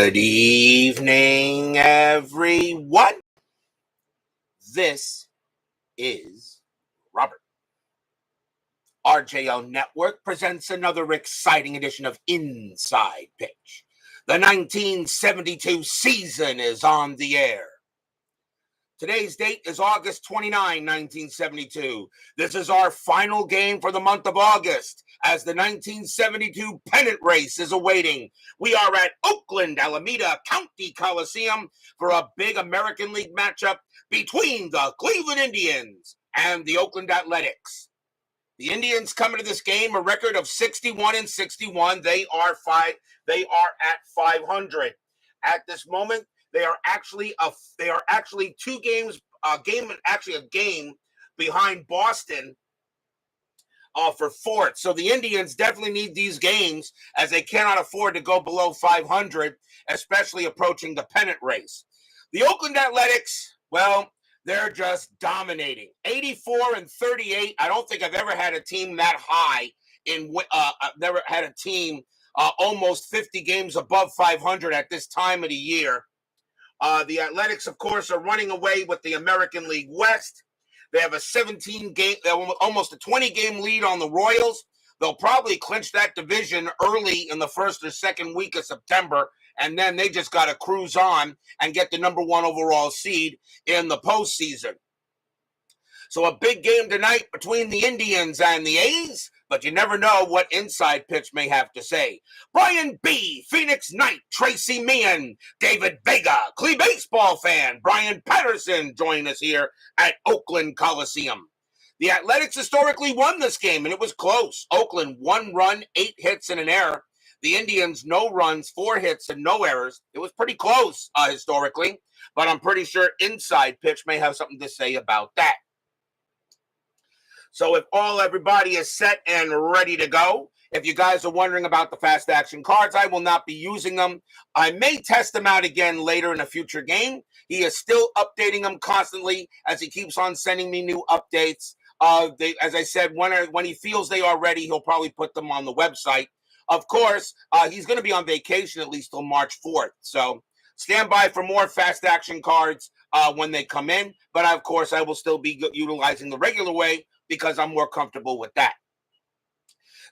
Good evening, everyone. This is Robert. RJO Network presents another exciting edition of Inside Pitch. The 1972 season is on the air. Today's date is August 29, 1972. This is our final game for the month of August as the 1972 pennant race is awaiting. We are at Oakland-Alameda County Coliseum for a big American League matchup between the Cleveland Indians and the Oakland Athletics. The Indians come into this game a record of 61-61. They are at 500. At this moment, they are actually two games, a game behind Boston for fourth. So the Indians definitely need these games as they cannot afford to go below 500, especially approaching the pennant race. The Oakland Athletics, well, they're just dominating. 84-38. I don't think I've ever had a team that high I've never had a team almost 50 games above 500 at this time of the year. The Athletics, of course, are running away with the American League West. They have almost a 20-game lead on the Royals. They'll probably clinch that division early in the first or second week of September, and then they just got to cruise on and get the number one overall seed in the postseason. So a big game tonight between the Indians and the A's, but you never know what Inside Pitch may have to say. Brian B., Phoenix Knight, Tracy Meehan, David Vega, CLE baseball fan, Brian Patterson join us here at Oakland Coliseum. The Athletics historically won this game, and it was close. Oakland, 1 run, 8 hits, and an error. The Indians, no runs, 4 hits, and no errors. It was pretty close historically, but I'm pretty sure Inside Pitch may have something to say about that. So if everybody is set and ready to go, if you guys are wondering about the fast action cards, I will not be using them. I may test them out again later in a future game. He is still updating them constantly as he keeps on sending me new updates. As I said, when he feels they are ready, he'll probably put them on the website. Of course, he's going to be on vacation at least till March 4th. So stand by for more fast action cards when they come in. But of course, I will still be utilizing the regular way because I'm more comfortable with that.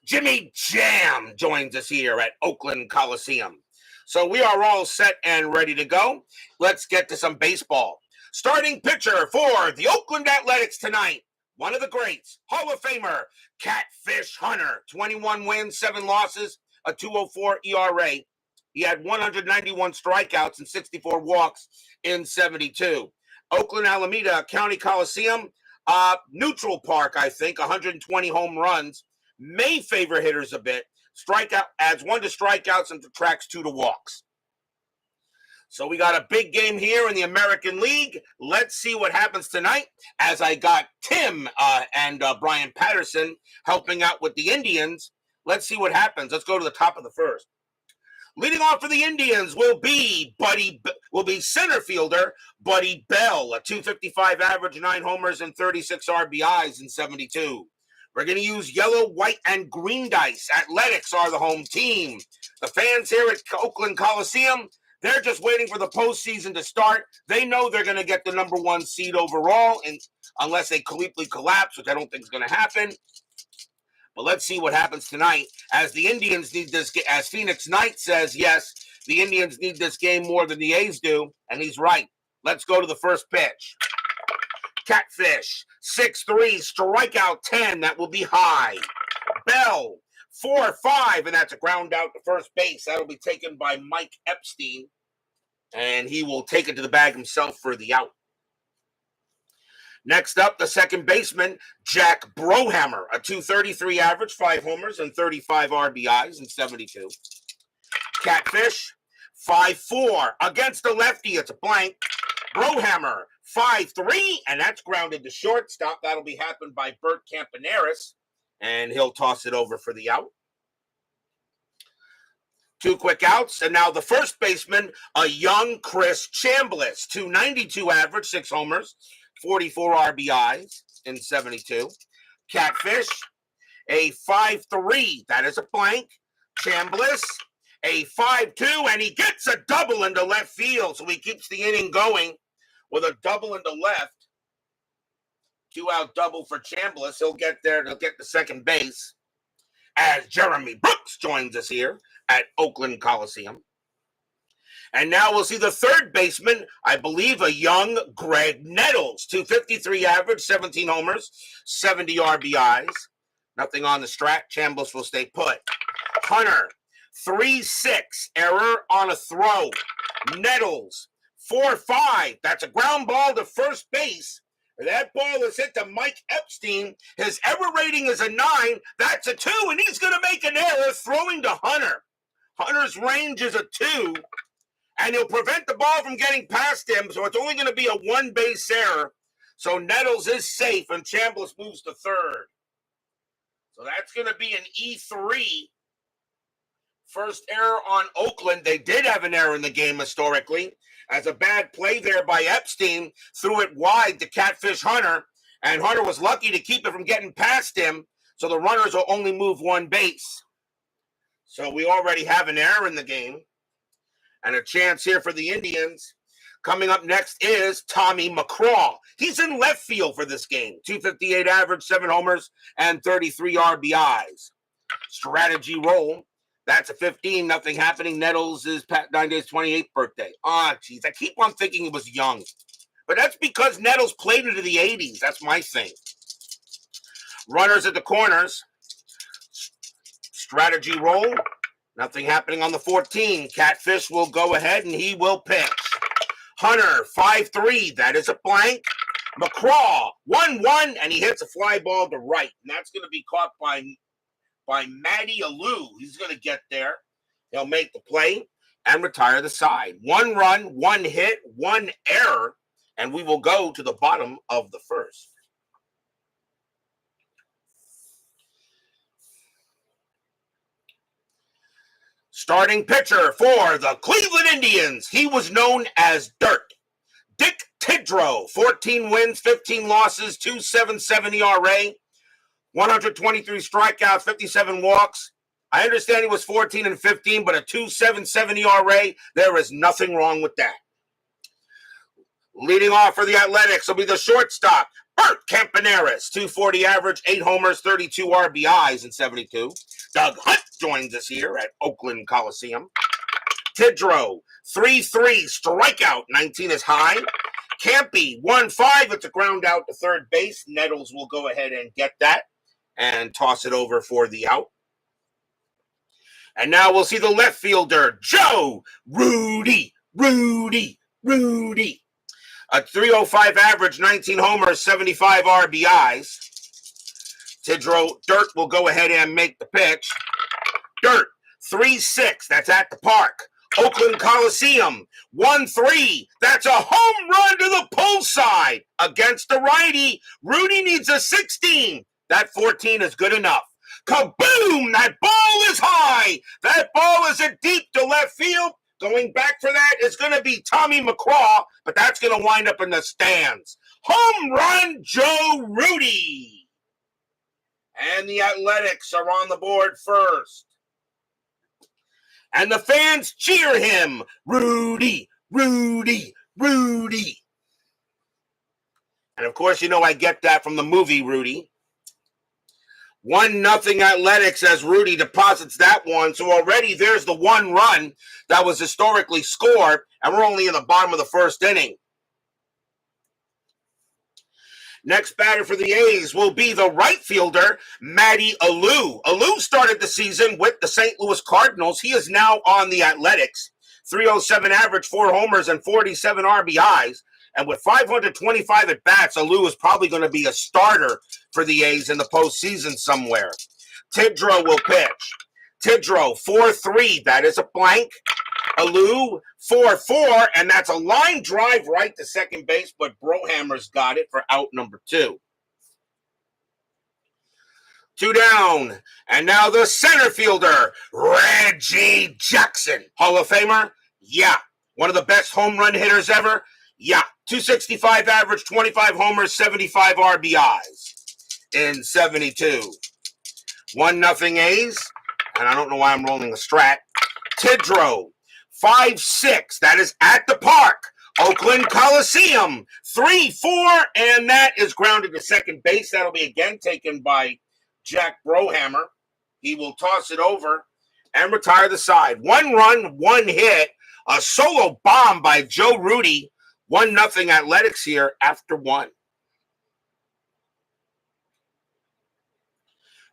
Jimmy Jam joins us here at Oakland Coliseum. So we are all set and ready to go. Let's get to some baseball. Starting pitcher for the Oakland Athletics tonight, one of the greats, Hall of Famer, Catfish Hunter, 21 wins, 7 losses, a 2.04 ERA. He had 191 strikeouts and 64 walks in 72. Oakland-Alameda County Coliseum, neutral park, I think, 120 home runs, may favor hitters a bit. Strikeout adds 1 to strikeouts and subtracts 2 to walks. So we got a big game here in the American League. Let's see what happens tonight as I got Tim and Brian Patterson helping out with the Indians. Let's see what happens. Let's go to the top of the first. Leading off for the Indians will be center fielder Buddy Bell, a 255 average, 9 homers and 36 RBIs in 72. We're going to use yellow, white, and green dice. Athletics are the home team. The fans here at Oakland Coliseum, they're just waiting for the postseason to start. They know they're going to get the number 1 seed overall, and unless they completely collapse, which I don't think is going to happen. But let's see what happens tonight as the Indians need this. As Phoenix Knight says, yes, the Indians need this game more than the A's do, and he's right. Let's go to the first pitch. Catfish, 6'3", strikeout 10. That will be high. Bell, 4-5, and that's a ground out to first base. That'll be taken by Mike Epstein, and he will take it to the bag himself for the out. Next up, the second baseman, Jack Brohammer, a 233 average, 5 homers and 35 RBIs in 72. Catfish, 5'4", against the lefty, it's a blank. Brohammer, 5'3", and that's grounded to shortstop. That'll be happened by Bert Campaneris, and he'll toss it over for the out. 2 quick outs, and now the first baseman, a young Chris Chambliss, 292 average, 6 homers, 44 RBIs in 72. Catfish, a 5'3", that is a blank. Chambliss, A 5-2, and he gets a double into left field, so he keeps the inning going with a double into left. 2-out double for Chambliss. He'll get there. He'll get to second base as Jeremy Brooks joins us here at Oakland Coliseum. And now we'll see the third baseman, I believe a young Greg Nettles. 253 average, 17 homers, 70 RBIs. Nothing on the strat. Chambliss will stay put. Hunter, 3-6, error on a throw. Nettles, 4-5. That's a ground ball to first base. That ball is hit to Mike Epstein. His error rating is a 9. That's a 2, and he's going to make an error throwing to Hunter. Hunter's range is a 2. And he'll prevent the ball from getting past him, so it's only going to be a one-base error. So Nettles is safe, and Chambliss moves to third. So that's going to be an E3. First error on Oakland. They did have an error in the game historically, as a bad play there by Epstein threw it wide to Catfish Hunter, and Hunter was lucky to keep it from getting past him, so the runners will only move one base. So we already have an error in the game. And a chance here for the Indians. Coming up next is Tommy McCraw. He's in left field for this game. 258 average, 7 homers, and 33 RBIs. Strategy roll. That's a 15, nothing happening. Nettles is Pat 9 days 28th birthday. Jeez, I keep on thinking he was young. But that's because Nettles played into the 80s. That's my thing. Runners at the corners. Strategy roll. Nothing happening on the 14. Catfish will go ahead and he will pitch. Hunter, 5-3. That is a blank. McCraw, 1-1, and he hits a fly ball to right. And that's going to be caught by Matty Alou. He's going to get there. He'll make the play and retire the side. 1 run, 1 hit, 1 error, and we will go to the bottom of the first. Starting pitcher for the Cleveland Indians. He was known as Dirt. Dick Tidrow, 14 wins, 15 losses, 2.77 ERA, 123 strikeouts, 57 walks. I understand he was 14 and 15, but a 2.77 ERA, there is nothing wrong with that. Leading off for the Athletics will be the shortstop, Bert Campaneris, 240 average, 8 homers, 32 RBIs in 72. Doug Hunt joins us here at Oakland Coliseum. Tidrow, 3-3, strikeout, 19 is high. Campy, 1-5, it's a ground out to third base. Nettles will go ahead and get that and toss it over for the out. And now we'll see the left fielder, Joe Rudy. A 305 average, 19 homers, 75 RBIs. Tidrow, Dirt will go ahead and make the pitch. Dirt, 3-6, that's at the park. Oakland Coliseum, 1-3, that's a home run to the pull side against the righty. Rudy needs a 16. That 14 is good enough. Kaboom! That ball is high. That ball is a deep to left field. Going back for that is going to be Tommy McCraw, but that's going to wind up in the stands. Home run, Joe Rudy. And the Athletics are on the board first. And the fans cheer him. Rudy. And of course, you know I get that from the movie Rudy. 1-0 Athletics as Rudy deposits that one. So already there's the 1 run that was historically scored, and we're only in the bottom of the first inning. Next batter for the A's will be the right fielder, Matty Alou. Alou started the season with the St. Louis Cardinals. He is now on the Athletics. 307 average, 4 homers, and 47 RBIs. And with 525 at-bats, Alou is probably going to be a starter for the A's in the postseason somewhere. Tidrow will pitch. Tidrow, 4-3. That is a blank. Alou, 4-4. And that's a line drive right to second base, but Brohammer's got it for out number 2. 2 down. And now the center fielder, Reggie Jackson. Hall of Famer? Yeah. One of the best home run hitters ever? Yeah. 265 average, 25 homers, 75 RBIs in 72. 1-0 A's. And I don't know why I'm rolling a strat. Tidrow, 5-6. That is at the park. Oakland Coliseum, 3-4, and that is grounded to second base. That'll be again taken by Jack Brohammer. He will toss it over and retire the side. 1 run, 1 hit, a solo bomb by Joe Rudy. 1-0 Athletics here after 1.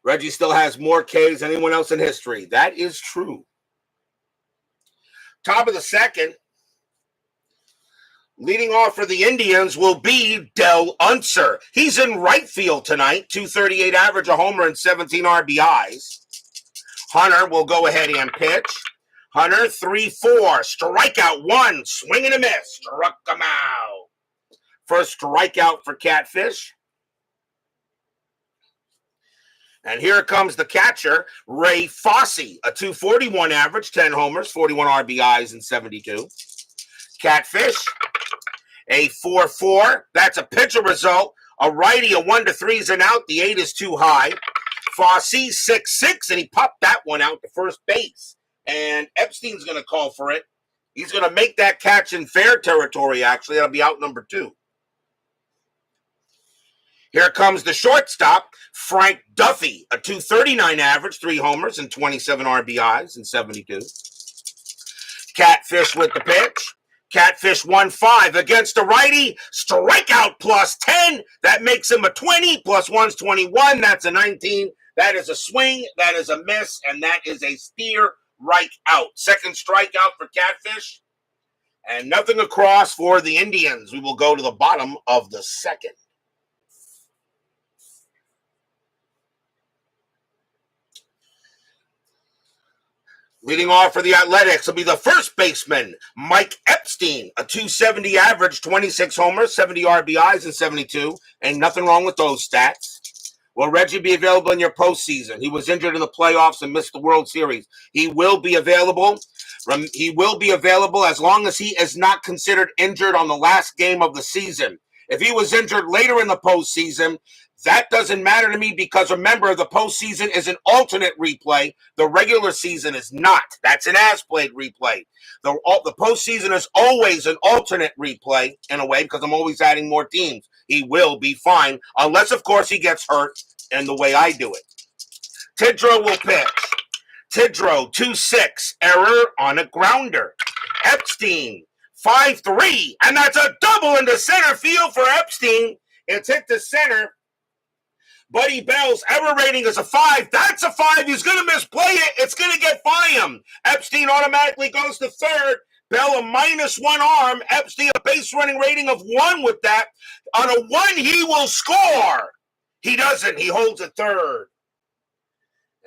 Reggie still has more Ks than anyone else in history. That is true. Top of the second. Leading off for the Indians will be Del Unser. He's in right field tonight. 238 average, a homer, and 17 RBIs. Hunter will go ahead and pitch. Hunter, 3-4. Strikeout 1. Swing and a miss. Struck him out. First strikeout for Catfish. And here comes the catcher, Ray Fosse. A 241 average, 10 homers, 41 RBIs, and 72. Catfish. A 4-4. That's a pitcher result. A righty, a 1-3 is an out. The 8 is too high. Fosse, 6-6, and he popped that one out to first base. And Epstein's going to call for it. He's going to make that catch in fair territory, actually. That'll be out number 2. Here comes the shortstop, Frank Duffy. A 239 average, 3 homers, and 27 RBIs, and 72. Catfish with the pitch. Catfish 1-5 against the righty. Strikeout plus 10. That makes him a 20. Plus 1's 21. That's a 19. That is a swing. That is a miss. And that is a steer right out. Second strikeout for Catfish. And nothing across for the Indians. We will go to the bottom of the second. Leading off for the Athletics will be the first baseman, Mike Epstein. A 270 average, 26 homers, 70 RBIs, and 72. Ain't nothing wrong with those stats. Will Reggie be available in your postseason? He was injured in the playoffs and missed the World Series. He will be available. He will be available as long as he is not considered injured on the last game of the season. If he was injured later in the postseason, that doesn't matter to me because, remember, the postseason is an alternate replay. The regular season is not. That's an as-played replay. The postseason is always an alternate replay in a way because I'm always adding more teams. He will be fine unless, of course, he gets hurt in the way I do it. Tidrow will pitch. Tidrow, 2-6. Error on a grounder. Epstein, 5-3. And that's a double into center field for Epstein. It's hit to center. Buddy Bell's error rating is a 5. That's a 5. He's going to misplay it. It's going to get by him. Epstein automatically goes to third. Bell a -1 arm. Epstein a base running rating of 1 with that. On a 1, he will score. He doesn't. He holds at third.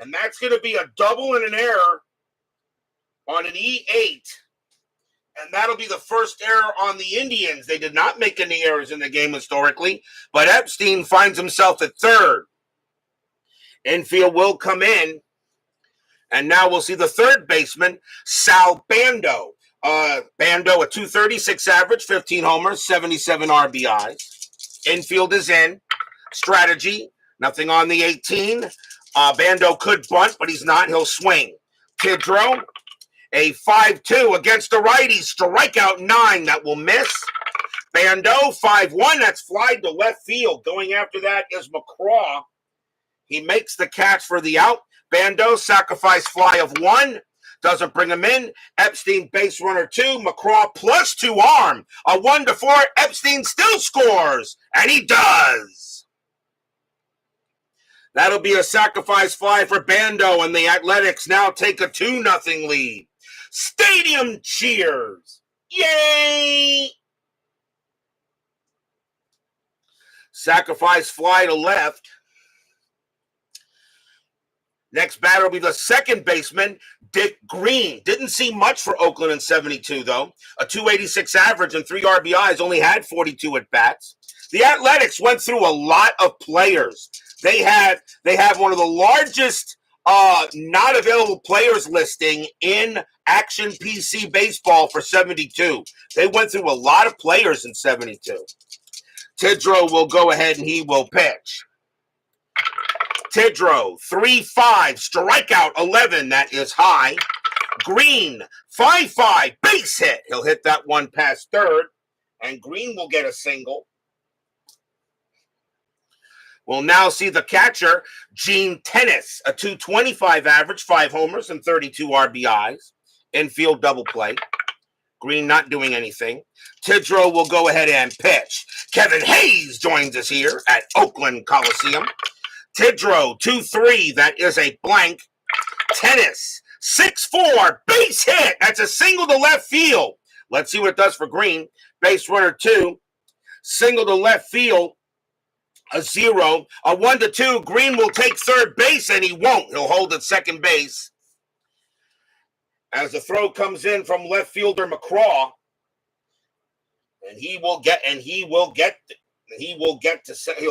And that's going to be a double and an error on an E8. And that'll be the first error on the Indians. They did not make any errors in the game historically, but Epstein finds himself at third. Infield will come in, and now we'll see the third baseman, Sal Bando. Bando, a 236 average, 15 homers, 77 RBIs. Infield is in. Strategy, nothing on the 18. Bando could bunt, but he's not. He'll swing. Tidrow. A 5-2 against the righty. Strikeout 9. That will miss. Bando, 5-1. That's fly to left field. Going after that is McCraw. He makes the catch for the out. Bando, sacrifice fly of 1. Doesn't bring him in. Epstein, base runner 2. McCraw plus 2 arm. A 1-4. Epstein still scores. And he does. That'll be a sacrifice fly for Bando. And the Athletics now take a 2-0 lead. Stadium cheers. Yay! Sacrifice fly to left. Next batter will be the second baseman, Dick Green. Didn't see much for Oakland in 72, though. A 286 average and 3 RBIs, only had 42 at-bats. The Athletics went through a lot of players. They have one of the largest not available players listing in Action PC Baseball for 72. They went through a lot of players in 72. Tidrow will go ahead and he will pitch. Tidrow, 3-5, strikeout 11. That is high. Green, 5-5, base hit. He'll hit that one past third, and Green will get a single. We'll now see the catcher, Gene Tennis, a 225 average, 5 homers and 32 RBIs. Infield double play. Green not doing anything. Tidrow will go ahead and pitch. Kevin Hayes joins us here at Oakland Coliseum. Tidrow, 2-3, that is a blank. Tennis, 6-4, base hit. That's a single to left field. Let's see what it does for Green. Base runner 2, single to left field. A 0, a 1-2. Green will take third base, and he won't. He'll hold at second base. As the throw comes in from left fielder McCraw, and he'll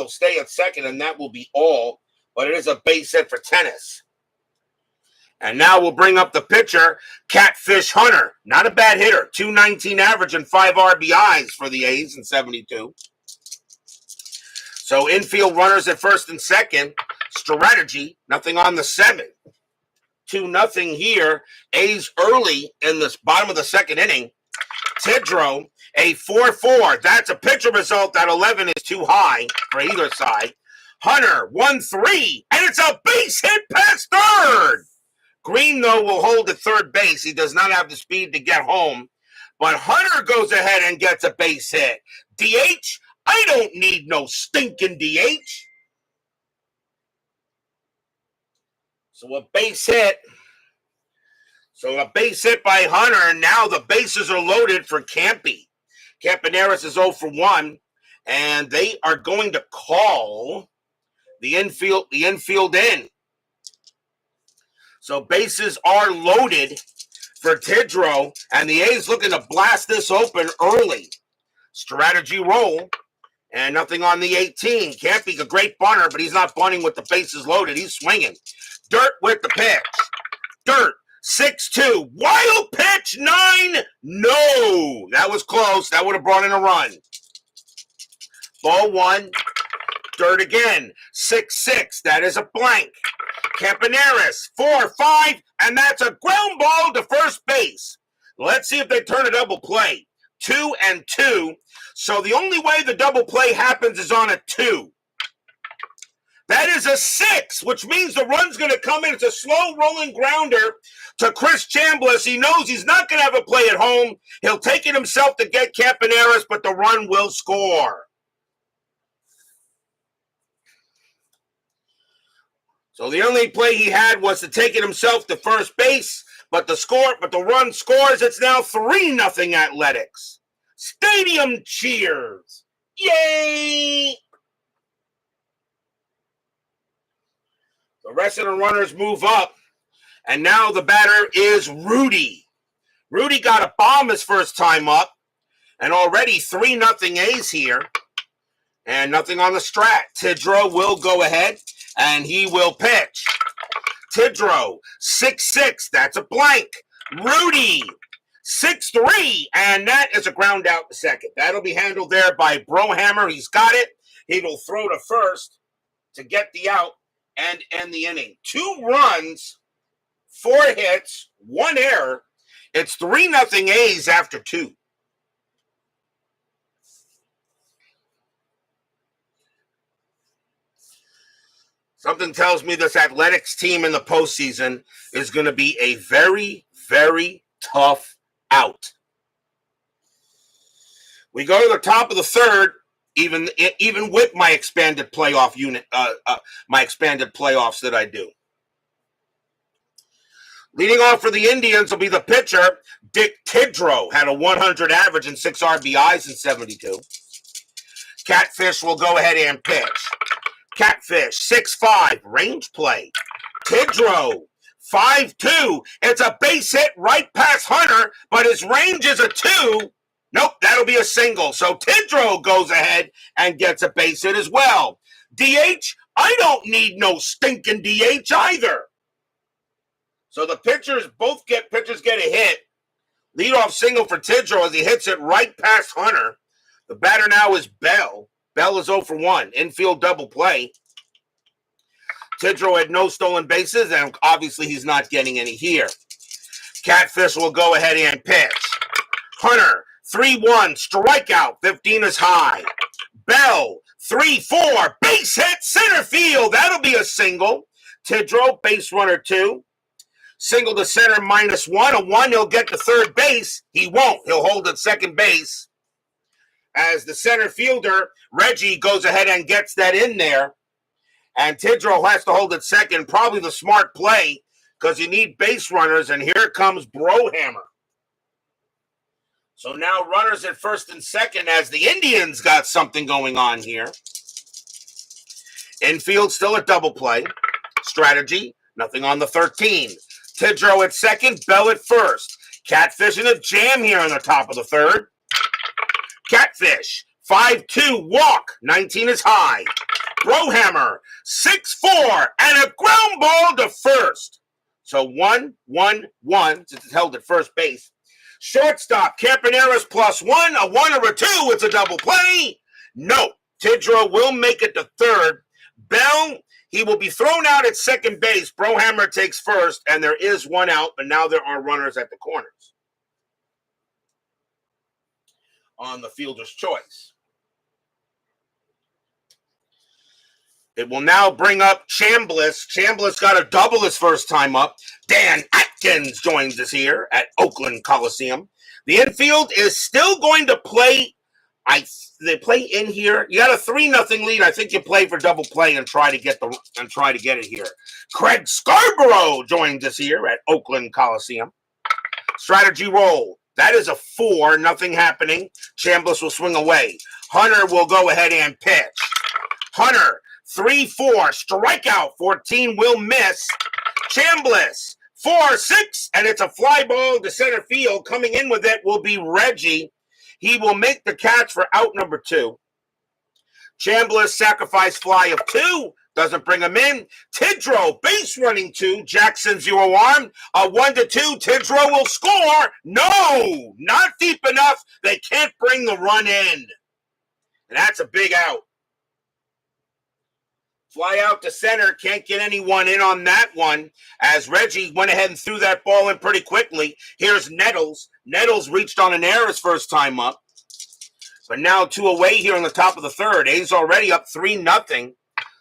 stay at second, and that will be all. But it is a base hit for Tennis. And now we'll bring up the pitcher, Catfish Hunter. Not a bad hitter. 219 average and 5 RBIs for the A's in 72. So infield runners at first and second. Strategy, nothing on the 7. 2-0 here. A's early in this bottom of the second inning. Tidrow, a 4-4. That's a pitcher result. That 11 is too high for either side. Hunter, 1-3. And it's a base hit past third. Green, though, will hold at third base. He does not have the speed to get home. But Hunter goes ahead and gets a base hit. DH, I don't need no stinking DH. So a base hit. By Hunter, and now the bases are loaded for Campy. Campaneris is 0 for 1, and they are going to call the infield in. So bases are loaded for Tidrow, and the A's looking to blast this open early. Strategy roll, and nothing on the 18. Campy's a great bunter, but he's not bunting with the bases loaded. He's swinging. Dirt with the pitch. Dirt, 6-2. Wild pitch, 9. No. That was close. That would have brought in a run. Ball 1. Dirt again. 6-6. That is a blank. Campaneris, 4-5. And that's a ground ball to first base. Let's see if they turn a double play. 2-2. So the only way the double play happens is on a 2. That is a 6, which means the run's going to come in. It's a slow rolling grounder to Chris Chambliss. He knows he's not going to have a play at home. He'll take it himself to get Campaneris, but the run will score. So the only play he had was to take it himself to first base, but the run scores. It's now 3-0 Athletics. Stadium cheers. Yay! The rest of the runners move up, and now the batter is Rudy. Rudy got a bomb his first time up, and already 3-0 A's here, and nothing on the strat. Tidrow will go ahead, and he will pitch. Tidrow, 6-6, that's a blank. Rudy, 6-3, and that is a ground out to second. That'll be handled there by Brohammer. He's got it. He will throw to first to get the out and end the inning. 2 runs, 4 hits, 1 error. It's 3-0 A's after 2. Something tells me this Athletics team in the postseason is going to be a very, very tough out. We go to the top of the third, even with my expanded playoff unit, my expanded playoffs that I do. Leading off for the Indians will be the pitcher, Dick Tidrow, had a 100 average and 6 RBIs in 72. Catfish will go ahead and pitch. Catfish, 6-5, range play. Tidrow, 5-2. It's a base hit right past Hunter, but his range is a 2. Nope, that'll be a single. So Tidrow goes ahead and gets a base hit as well. DH, I don't need no stinking DH either. So the pitchers get a hit. Leadoff single for Tidrow as he hits it right past Hunter. The batter now is Bell. Bell is 0 for 1. Infield double play. Tidrow had no stolen bases, and obviously he's not getting any here. Catfish will go ahead and pitch. Hunter, 3-1, strikeout, 15 is high. Bell, 3-4, base hit, center field. That'll be a single. Tidrow, base runner 2. Single to center, -1. A 1, he'll get to third base. He won't. He'll hold at second base. As the center fielder, Reggie, goes ahead and gets that in there. And Tidrow has to hold at second. Probably the smart play because you need base runners. And here comes Brohammer. So now runners at first and second as the Indians got something going on here. Infield still a double play. Strategy, nothing on the 13. Tidrow at second, Bell at first. Catfish in a jam here on the top of the third. Catfish, 5-2, walk, 19 is high. Brohammer, 6-4, and a ground ball to first. So 1-1-1, since it's held at first base. Shortstop, Campaneris +1, a 1 or a 2, it's a double play. No, Tidrow will make it to third. Bell, he will be thrown out at second base. Brohammer takes first, and there is one out, but now there are runners at the corners on the fielder's choice. It will now bring up Chambliss. Chambliss got a double his first time up. Dan Atkins joins us here at Oakland Coliseum. The infield is still going to play. They play in here. You got a 3-0 lead. I think you play for double play and try to get it here. Craig Scarborough joins us here at Oakland Coliseum. Strategy roll. That is a 4. Nothing happening. Chambliss will swing away. Hunter will go ahead and pitch. Hunter, 3-4, strikeout, 14 will miss. Chambliss, 4-6, and it's a fly ball to center field. Coming in with it will be Reggie. He will make the catch for out number 2. Chambliss, sacrifice fly of 2, doesn't bring him in. Tidrow, base running 2, Jackson 0 arm, a 1-2. Tidrow will score. No, not deep enough. They can't bring the run in. And that's a big out. Fly out to center, can't get anyone in on that one as Reggie went ahead and threw that ball in pretty quickly. Here's Nettles. Nettles reached on an error his first time up. But now 2 away here on the top of the third. A's already up 3-0.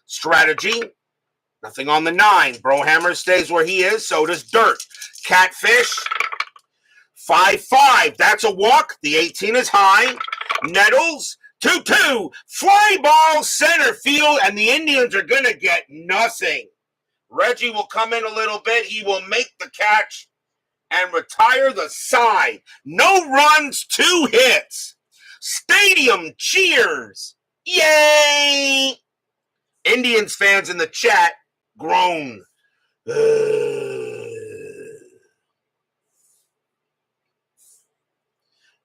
Strategy, nothing on the 9. Brohammer stays where he is, so does Dirt. Catfish, 5-5. That's a walk. The 18 is high. Nettles, 2-2, fly ball center field, and the Indians are going to get nothing. Reggie will come in a little bit. He will make the catch and retire the side. No runs, 2 hits. Stadium cheers. Yay! Indians fans in the chat groan.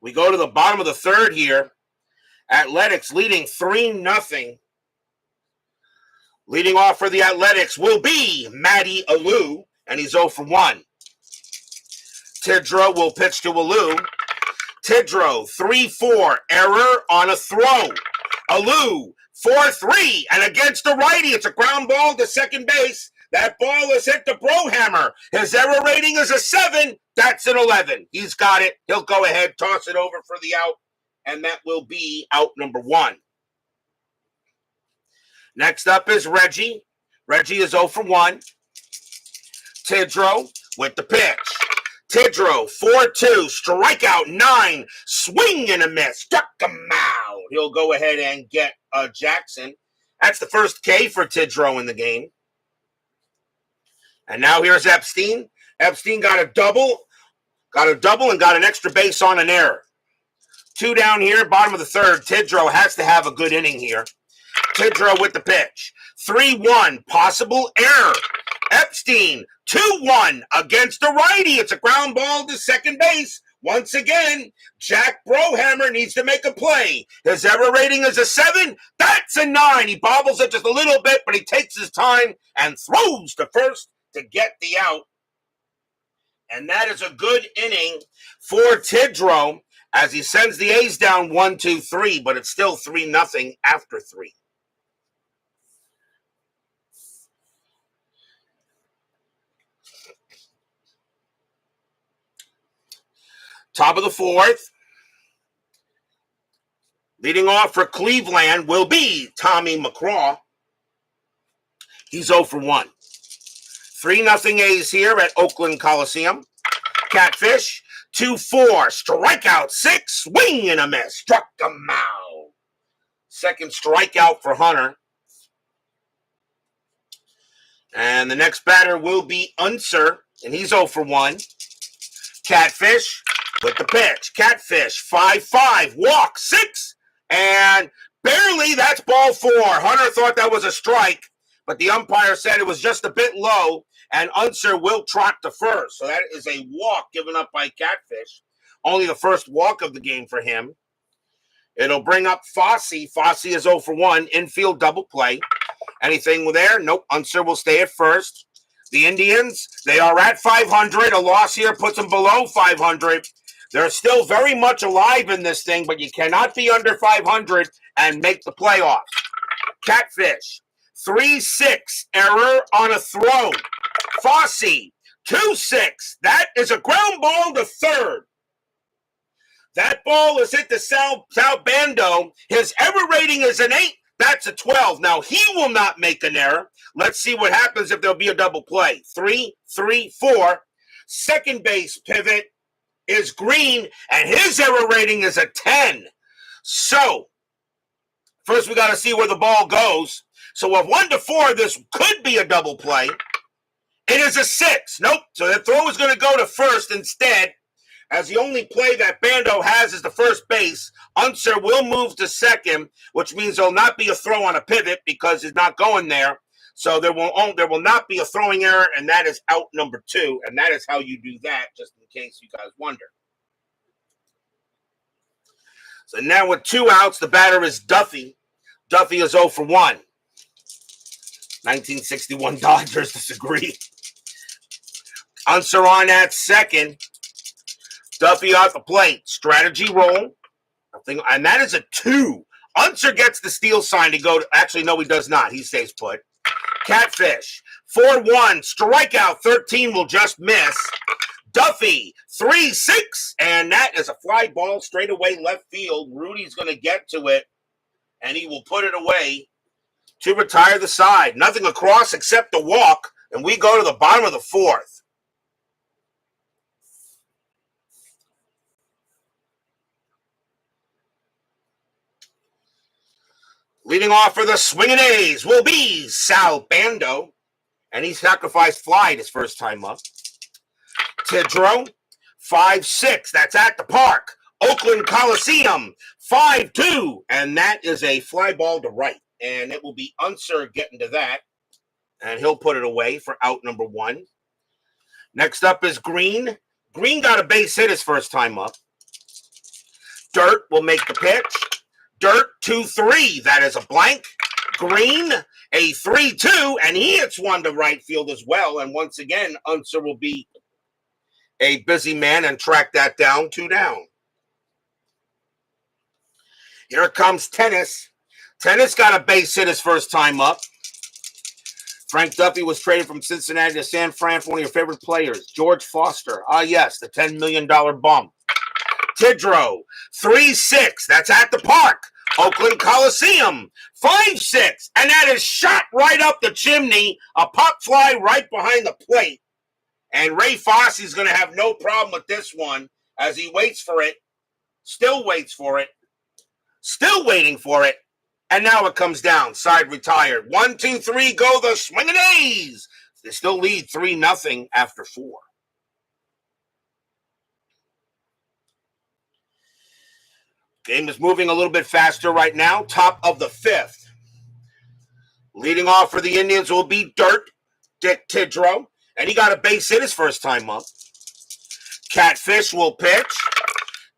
We go to the bottom of the third here. Athletics leading 3-0. Leading off for the Athletics will be Matty Alou, and he's 0 for 1. Tidrow will pitch to Alou. Tidrow, 3-4, error on a throw. Alou, 4-3, and against the righty, it's a ground ball to second base. That ball is hit to Brohammer. His error rating is a 7. That's an 11. He's got it. He'll go ahead, toss it over for the out. And that will be out number 1. Next up is Reggie. Reggie is 0 for 1. Tidrow with the pitch. Tidrow, 4-2, strikeout 9, swing and a miss, struck him out. He'll go ahead and get Jackson. That's the first K for Tidrow in the game. And now here's Epstein. Epstein got a double and got an extra base on an error. 2 down here, bottom of the third. Tidrow has to have a good inning here. Tidrow with the pitch. 3-1, possible error. Epstein, 2-1 against the righty. It's a ground ball to second base. Once again, Jack Brohammer needs to make a play. His error rating is a 7. That's a 9. He bobbles it just a little bit, but he takes his time and throws to first to get the out. And that is a good inning for Tidrow as he sends the A's down 1-2-3, but it's still 3-0 after 3. Top of the fourth. Leading off for Cleveland will be Tommy McCraw. He's 0 for 1. 3-0 A's here at Oakland Coliseum. Catfish, 2-4. Strikeout 6. Swing and a miss. Struck him out. Second strikeout for Hunter. And the next batter will be Unser, and he's 0 for 1. Catfish with the pitch. Catfish, 5-5. Walk 6. And barely, that's ball 4. Hunter thought that was a strike, but the umpire said it was just a bit low, and Unser will trot to first. So that is a walk given up by Catfish. Only the first walk of the game for him. It'll bring up Fossey. Fossey is 0 for 1. Infield double play. Anything there? Nope. Unser will stay at first. The Indians, they are at 500. A loss here puts them below 500. They're still very much alive in this thing, but you cannot be under 500 and make the playoffs. Catfish, 3-6. Error on a throw. Fossey, 2-6. That is a ground ball to third. That ball is hit to Sal Bando. His error rating is an 8. That's a 12. Now, he will not make an error. Let's see what happens if there'll be a double play. 3-3-4. Second base pivot is Green, and his error rating is a 10. So, first we got to see where the ball goes. So, with 1-4, this could be a double play. It is a 6. Nope. So, the throw is going to go to first instead. As the only play that Bando has is the first base, Unser will move to second, which means there'll not be a throw on a pivot because he's not going there. So there will not be a throwing error, and that is out number 2. And that is how you do that, just in case you guys wonder. So now with 2 outs, the batter is Duffy. Duffy is 0 for 1. 1961 Dodgers disagree. Unser on at second. Duffy off the plate. Strategy roll. And that is a 2. Unser gets the steal sign to go to, actually, no, he does not. He stays put. Catfish, 4-1. Strikeout 13 will just miss. Duffy, 3-6. And that is a fly ball straight away left field. Rudy's going to get to it, and he will put it away to retire the side. Nothing across except the walk, and we go to the bottom of the 4th. Leading off for the swinging A's will be Sal Bando, and he sacrificed fly his first time up. Tidrow, 5-6. That's at the park. Oakland Coliseum, 5-2. And that is a fly ball to right. And it will be Unser getting to that. And he'll put it away for out number 1. Next up is Green. Green got a base hit his first time up. Dirt will make the pitch. Dirt, 2-3. That is a blank. Green, a 3-2. And he hits one to right field as well. And once again, Unser will be a busy man and track that down. 2 down. Here comes Tennis. Tennis got a base hit his first time up. Frank Duffy was traded from Cincinnati to San Fran for one of your favorite players, George Foster. Ah, yes, the $10 million bum. Tidrow, 3-6. That's at the park. Oakland Coliseum, 5-6. And that is shot right up the chimney. A pop fly right behind the plate. And Ray Fossey's going to have no problem with this one as he waits for it. Still waits for it. Still waiting for it. And now it comes down. Side retired. 1, 2, 3, go the swinging A's. They still lead 3-0 after 4. Game is moving a little bit faster right now. Top of the 5th. Leading off for the Indians will be Dick Tidrow. And he got a base hit his first time up. Catfish will pitch.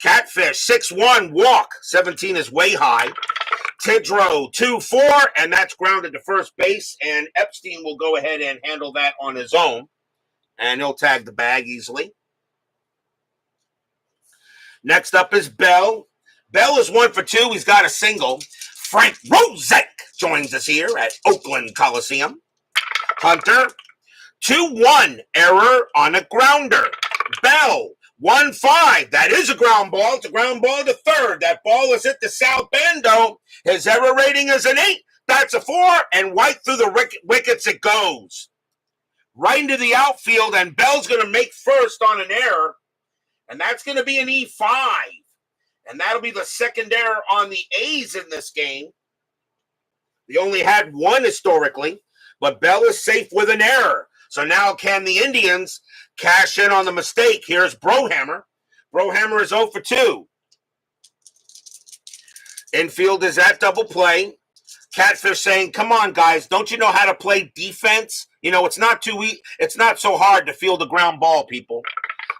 Catfish, 6-1, walk. 17 is way high. Tidrow, 2-4, and that's grounded to first base. And Epstein will go ahead and handle that on his own. And he'll tag the bag easily. Next up is Bell. Bell is 1 for 2. He's got a single. Frank Rozek joins us here at Oakland Coliseum. Hunter, 2-1, error on a grounder. Bell 1-5. That is a ground ball. It's a ground ball to third. That ball is hit the south end, though. His error rating is an 8. That's a 4. And right through the wickets it goes. Right into the outfield, and Bell's going to make first on an error. And that's going to be an E5. And that'll be the second error on the A's in this game. They only had one historically, but Bell is safe with an error. So now can the Indians cash in on the mistake? Here's Brohammer. Brohammer is 0 for 2. Infield is at double play. Catfish saying, come on, guys, don't you know how to play defense? You know, it's not so hard to field a ground ball, people.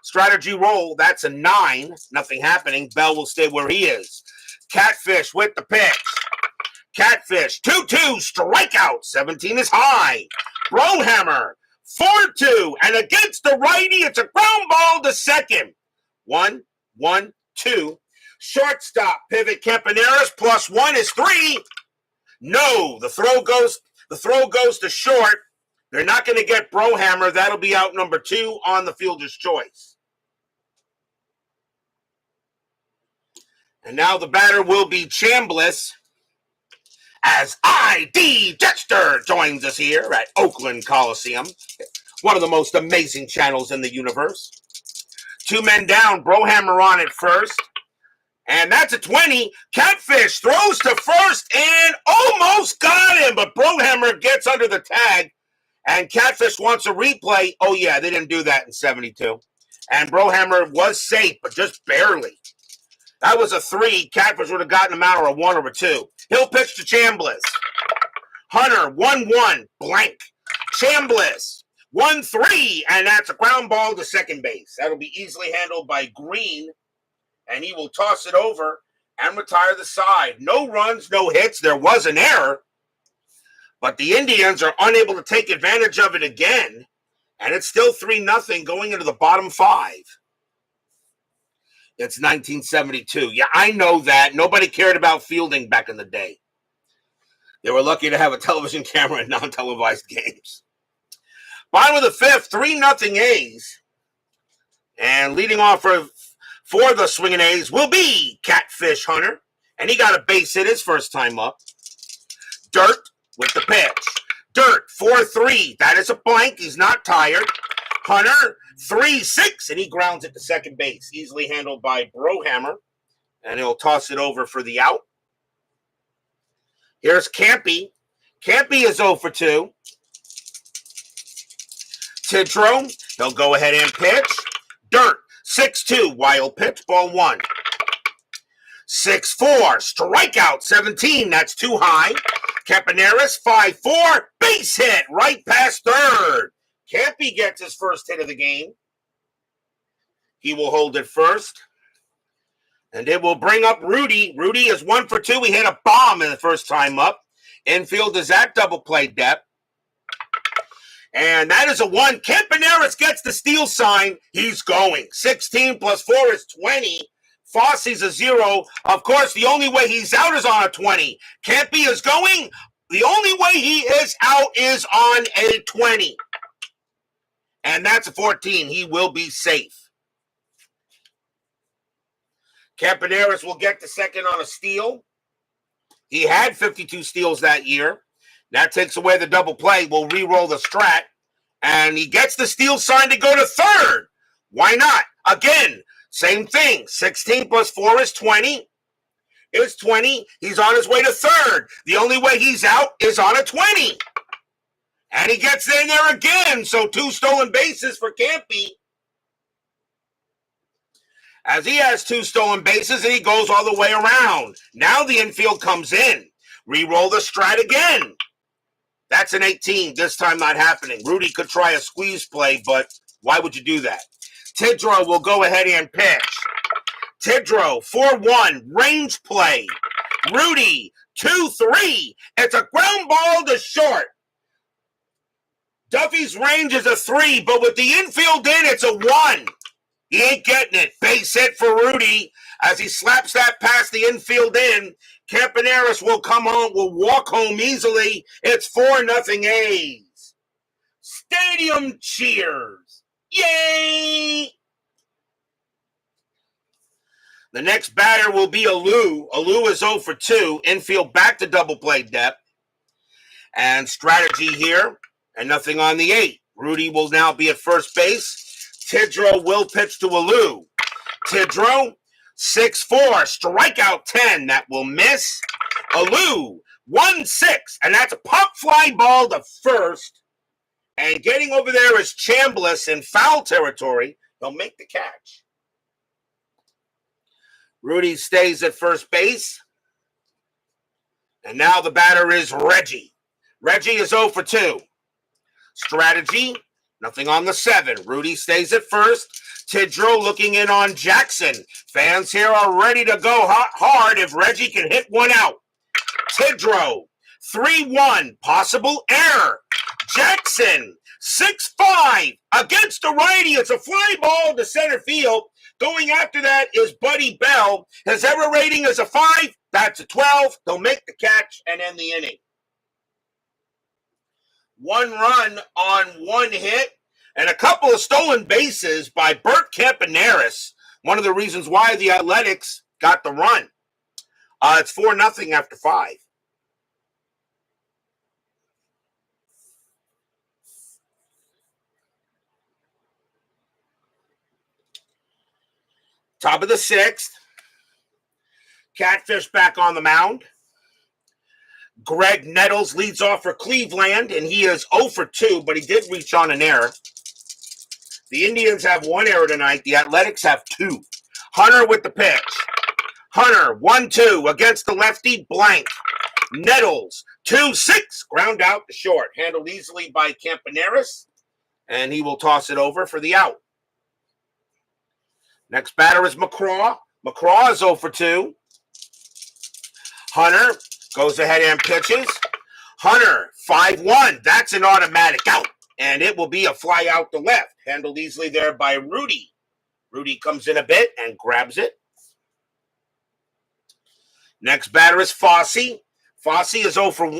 Strategy roll, that's a 9. Nothing happening. Bell will stay where he is. Catfish with the pitch. Catfish, 2-2, strikeout. 17 is high. Brohammer, 4-2, and against the righty, it's a ground ball to second. 1-1-2. Shortstop, pivot Campaneris, +1 is 3. No, the throw goes to short. They're not going to get Brohammer. That'll be out number 2 on the fielder's choice. And now the batter will be Chambliss, as I.D. Dexter joins us here at Oakland Coliseum, one of the most amazing channels in the universe. 2 men down, Brohammer on at first, and that's a 20. Catfish throws to first and almost got him, but Brohammer gets under the tag, and Catfish wants a replay. Oh yeah, they didn't do that in 72. And Brohammer was safe, but just barely. That was a 3. Catfish would have gotten him out, or a 1 or a 2. He'll pitch to Chambliss. Hunter, 1-1, blank. Chambliss, 1-3, and that's a ground ball to second base. That'll be easily handled by Green, and he will toss it over and retire the side. No runs, no hits. There was an error, but the Indians are unable to take advantage of it again, and it's still 3-0 going into the bottom 5. It's 1972. Yeah, I know that. Nobody cared about fielding back in the day. They were lucky to have a television camera in non-televised games. Bottom of the 5th, 3-0 A's. And leading off for the swinging A's will be Catfish Hunter. And he got a base hit his first time up. Dirt with the pitch. Dirt, 4-3. That is a blank. He's not tired. Hunter, 3-6, and he grounds it to second base. Easily handled by Brohammer, and he'll toss it over for the out. Here's Campy. Campy is 0 for 2. Tidrow, he'll go ahead and pitch. Dirt, 6-2, wild pitch, ball 1. 6-4, strikeout, 17, that's too high. Campaneris, 5-4, base hit, right past third. Campy gets his first hit of the game. He will hold it first. And it will bring up Rudy. Rudy is 1 for 2. He hit a bomb in the first time up. Infield is at double play depth. And that is a 1. Campaneris gets the steal sign. He's going. 16 + 4 is 20. Fosse's a 0. Of course, the only way he's out is on a 20. Campy is going. The only way he is out is on a 20. And that's a 14. He will be safe. Campaneris will get the second on a steal. He had 52 steals that year. That takes away the double play. We'll re-roll the strat. And he gets the steal sign to go to third. Why not? Again, same thing. 16 + 4 is 20. It's 20. He's on his way to third. The only way he's out is on a 20. And he gets in there again. So 2 stolen bases for Campy. As he has 2 stolen bases and he goes all the way around. Now the infield comes in. Re-roll the strat again. That's an 18. This time not happening. Rudy could try a squeeze play, but why would you do that? Tidrow will go ahead and pitch. Tidrow, 4-1, range play. Rudy, 2-3. It's a ground ball to short. Duffy's range is a 3, but with the infield in, it's a 1. He ain't getting it. Base hit for Rudy as he slaps that past the infield in. Campaneris will come home, will walk home easily. It's 4-0 A's. Stadium cheers. Yay! The next batter will be Alou. Alou is 0 for 2. Infield back to double play depth. And strategy here, and nothing on the 8. Rudy will now be at first base. Tidrow will pitch to Alou. Tidrow, 6-4, strikeout 10. That will miss. Alou, 1-6, and that's a pop fly ball to first. And getting over there is Chambliss in foul territory. He'll make the catch. Rudy stays at first base. And now the batter is Reggie. Reggie is 0 for 2. Strategy, nothing on the 7. Rudy stays at first. Tidrow looking in on Jackson. Fans here are ready to go hard if Reggie can hit one out. Tidrow, 3-1, possible error. Jackson, 6-5, against the righty. It's a fly ball to center field. Going after that is Buddy Bell. His error rating is a 5. That's a 12. They'll make the catch and end the inning. 1 run on 1 hit and a couple of stolen bases by Bert Campaneris. One of the reasons why the Athletics got the run. It's 4-0 after 5. Top of the 6th. Catfish back on the mound. Greg Nettles leads off for Cleveland, and he is 0 for 2, but he did reach on an error. The Indians have 1 error tonight. The Athletics have 2. Hunter with the pitch. Hunter, 1-2 against the lefty, blank. Nettles, 2-6, ground out to short. Handled easily by Campaneris, and he will toss it over for the out. Next batter is McCraw. McCraw is 0 for 2. Hunter goes ahead and pitches. Hunter, 5-1. That's an automatic out. And it will be a fly out to left. Handled easily there by Rudy. Rudy comes in a bit and grabs it. Next batter is Fosse. Fosse is 0 for...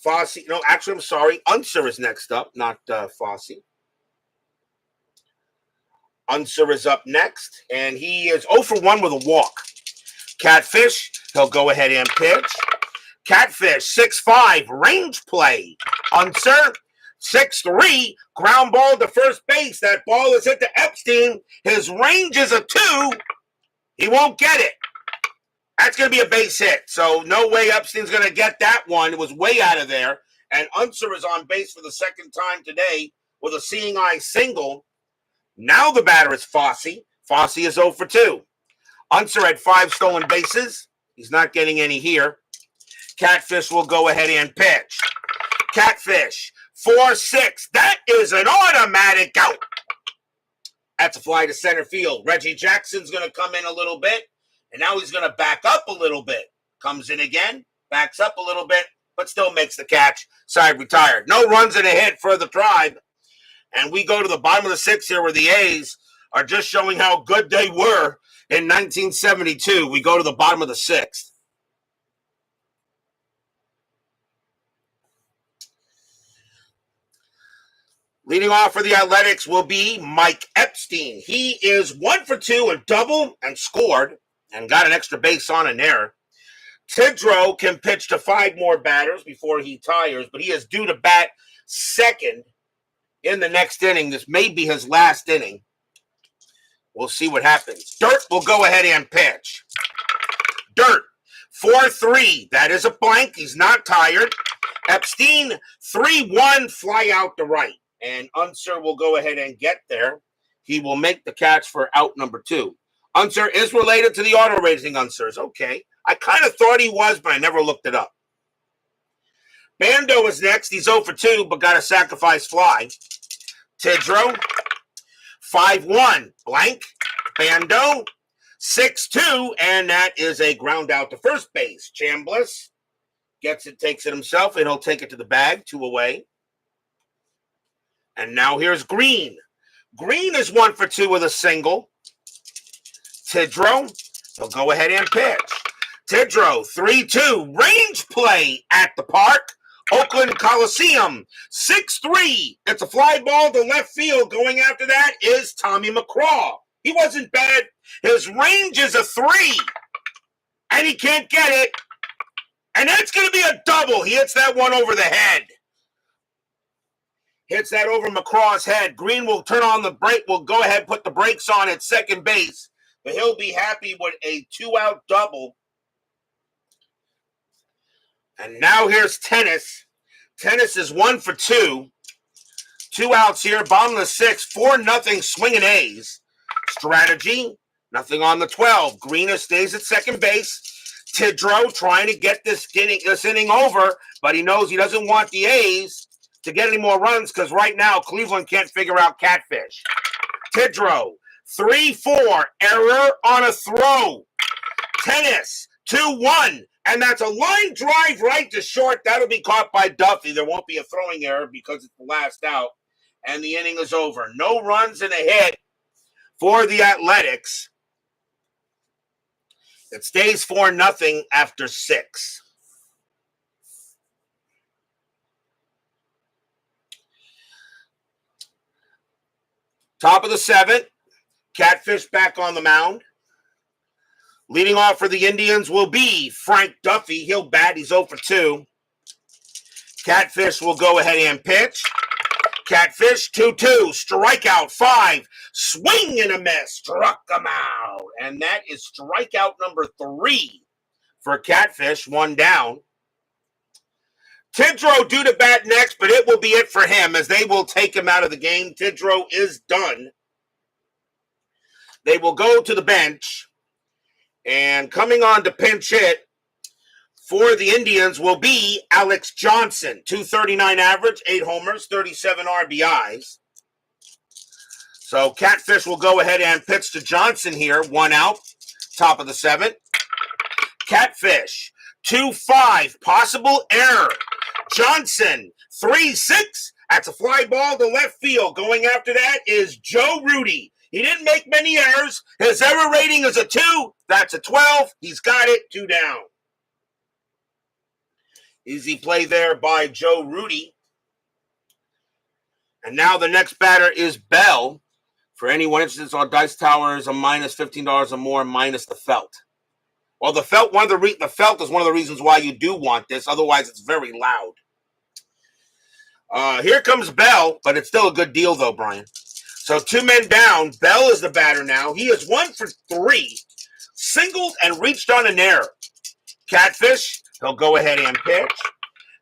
Fosse... No, actually, I'm sorry. Unser is next up, not Fosse. Unser is up next, and he is 0 for 1 with a walk. Catfish, he'll go ahead and pitch. Catfish, 6-5, range play. Unser, 6-3, ground ball to first base. That ball is hit to Epstein. His range is a 2. He won't get it. That's going to be a base hit, so no way Epstein's going to get that one. It was way out of there, and Unser is on base for the second time today with a seeing eye single. Now the batter is Fosse. Fosse is 0 for 2. Unser had 5 stolen bases. He's not getting any here. Catfish will go ahead and pitch. Catfish, 4-6. That is an automatic out. That's a fly to center field. Reggie Jackson's going to come in a little bit, and now he's going to back up a little bit. Comes in again, backs up a little bit, but still makes the catch. Side retired. No runs and a hit for the Tribe. And we go to the bottom of the 6th here where the A's are just showing how good they were in 1972. We go to the bottom of the 6th. Leading off for the Athletics will be Mike Epstein. He is 1 for 2, a double, and scored, and got an extra base on an error. Tidrow can pitch to 5 more batters before he tires, but he is due to bat second in the next inning. This may be his last inning. We'll see what happens. Dirt will go ahead and pitch. Dirt, 4-3. That is a blank. He's not tired. Epstein, 3-1, fly out to right. And Unser will go ahead and get there. He will make the catch for out number 2. Unser is related to the auto racing Unsers. Okay. I kind of thought he was, but I never looked it up. Bando is next. He's 0 for 2, but got a sacrifice fly. Tidrow, 5-1, blank. Bando, 6-2, and that is a ground out to first base. Chambliss gets it, takes it himself, and he'll take it to the bag, 2 away. And now here's Green. Green is 1 for 2 with a single. Tidrow, he'll go ahead and pitch. Tidrow, 3-2, range play at the park. Oakland Coliseum, 6-3. It's a fly ball to left field. Going after that is Tommy McCraw. He wasn't bad. His range is a 3, and he can't get it. And that's going to be a double. He hits that one over the head. Hits that over McCraw's head. Green will turn on the brake. Will go ahead and put the brakes on at second base. But he'll be happy with a 2-out double. And now here's Tennis. Tennis is 1 for 2. 2 outs here. Bottom of the 6th. 4-0 swinging A's. Strategy. Nothing on the 12. Greener stays at second base. Tidrow trying to get this inning over, but he knows he doesn't want the A's to get any more runs because right now Cleveland can't figure out Catfish. Tidrow, 3-4, error on a throw. Tennis, 2-1, and that's a line drive right to short. That'll be caught by Duffy. There won't be a throwing error because it's the last out, and the inning is over. No runs and a hit for the Athletics. It stays 4-0 after 6. Top of the 7th, Catfish back on the mound. Leading off for the Indians will be Frank Duffy. He'll bat. He's 0 for 2. Catfish will go ahead and pitch. Catfish, 2-2, strikeout 5, swing and a miss, struck him out. And that is strikeout number 3 for Catfish, 1 down. Tidrow due to bat next, but it will be it for him as they will take him out of the game. Tidrow is done. They will go to the bench. And coming on to pinch hit for the Indians will be Alex Johnson, 239 average, 8 homers, 37 RBIs. So Catfish will go ahead and pitch to Johnson here, 1 out, top of the 7th. Catfish, 2-5, possible error. Johnson, 3-6, that's a fly ball to left field. Going after that is Joe Rudy. He didn't make many errors. His error rating is a 2. That's a 12. He's got it, 2 down. Easy play there by Joe Rudy. And now the next batter is Bell. For anyone interested on Dice Tower is a minus $15 or more, minus the felt. Well, the felt the felt is one of the reasons why you do want this. Otherwise, it's very loud. Here comes Bell, but it's still a good deal, though, Brian. So 2 men down. Bell is the batter now. He is 1 for 3, singled and reached on an error. Catfish, he'll go ahead and pitch.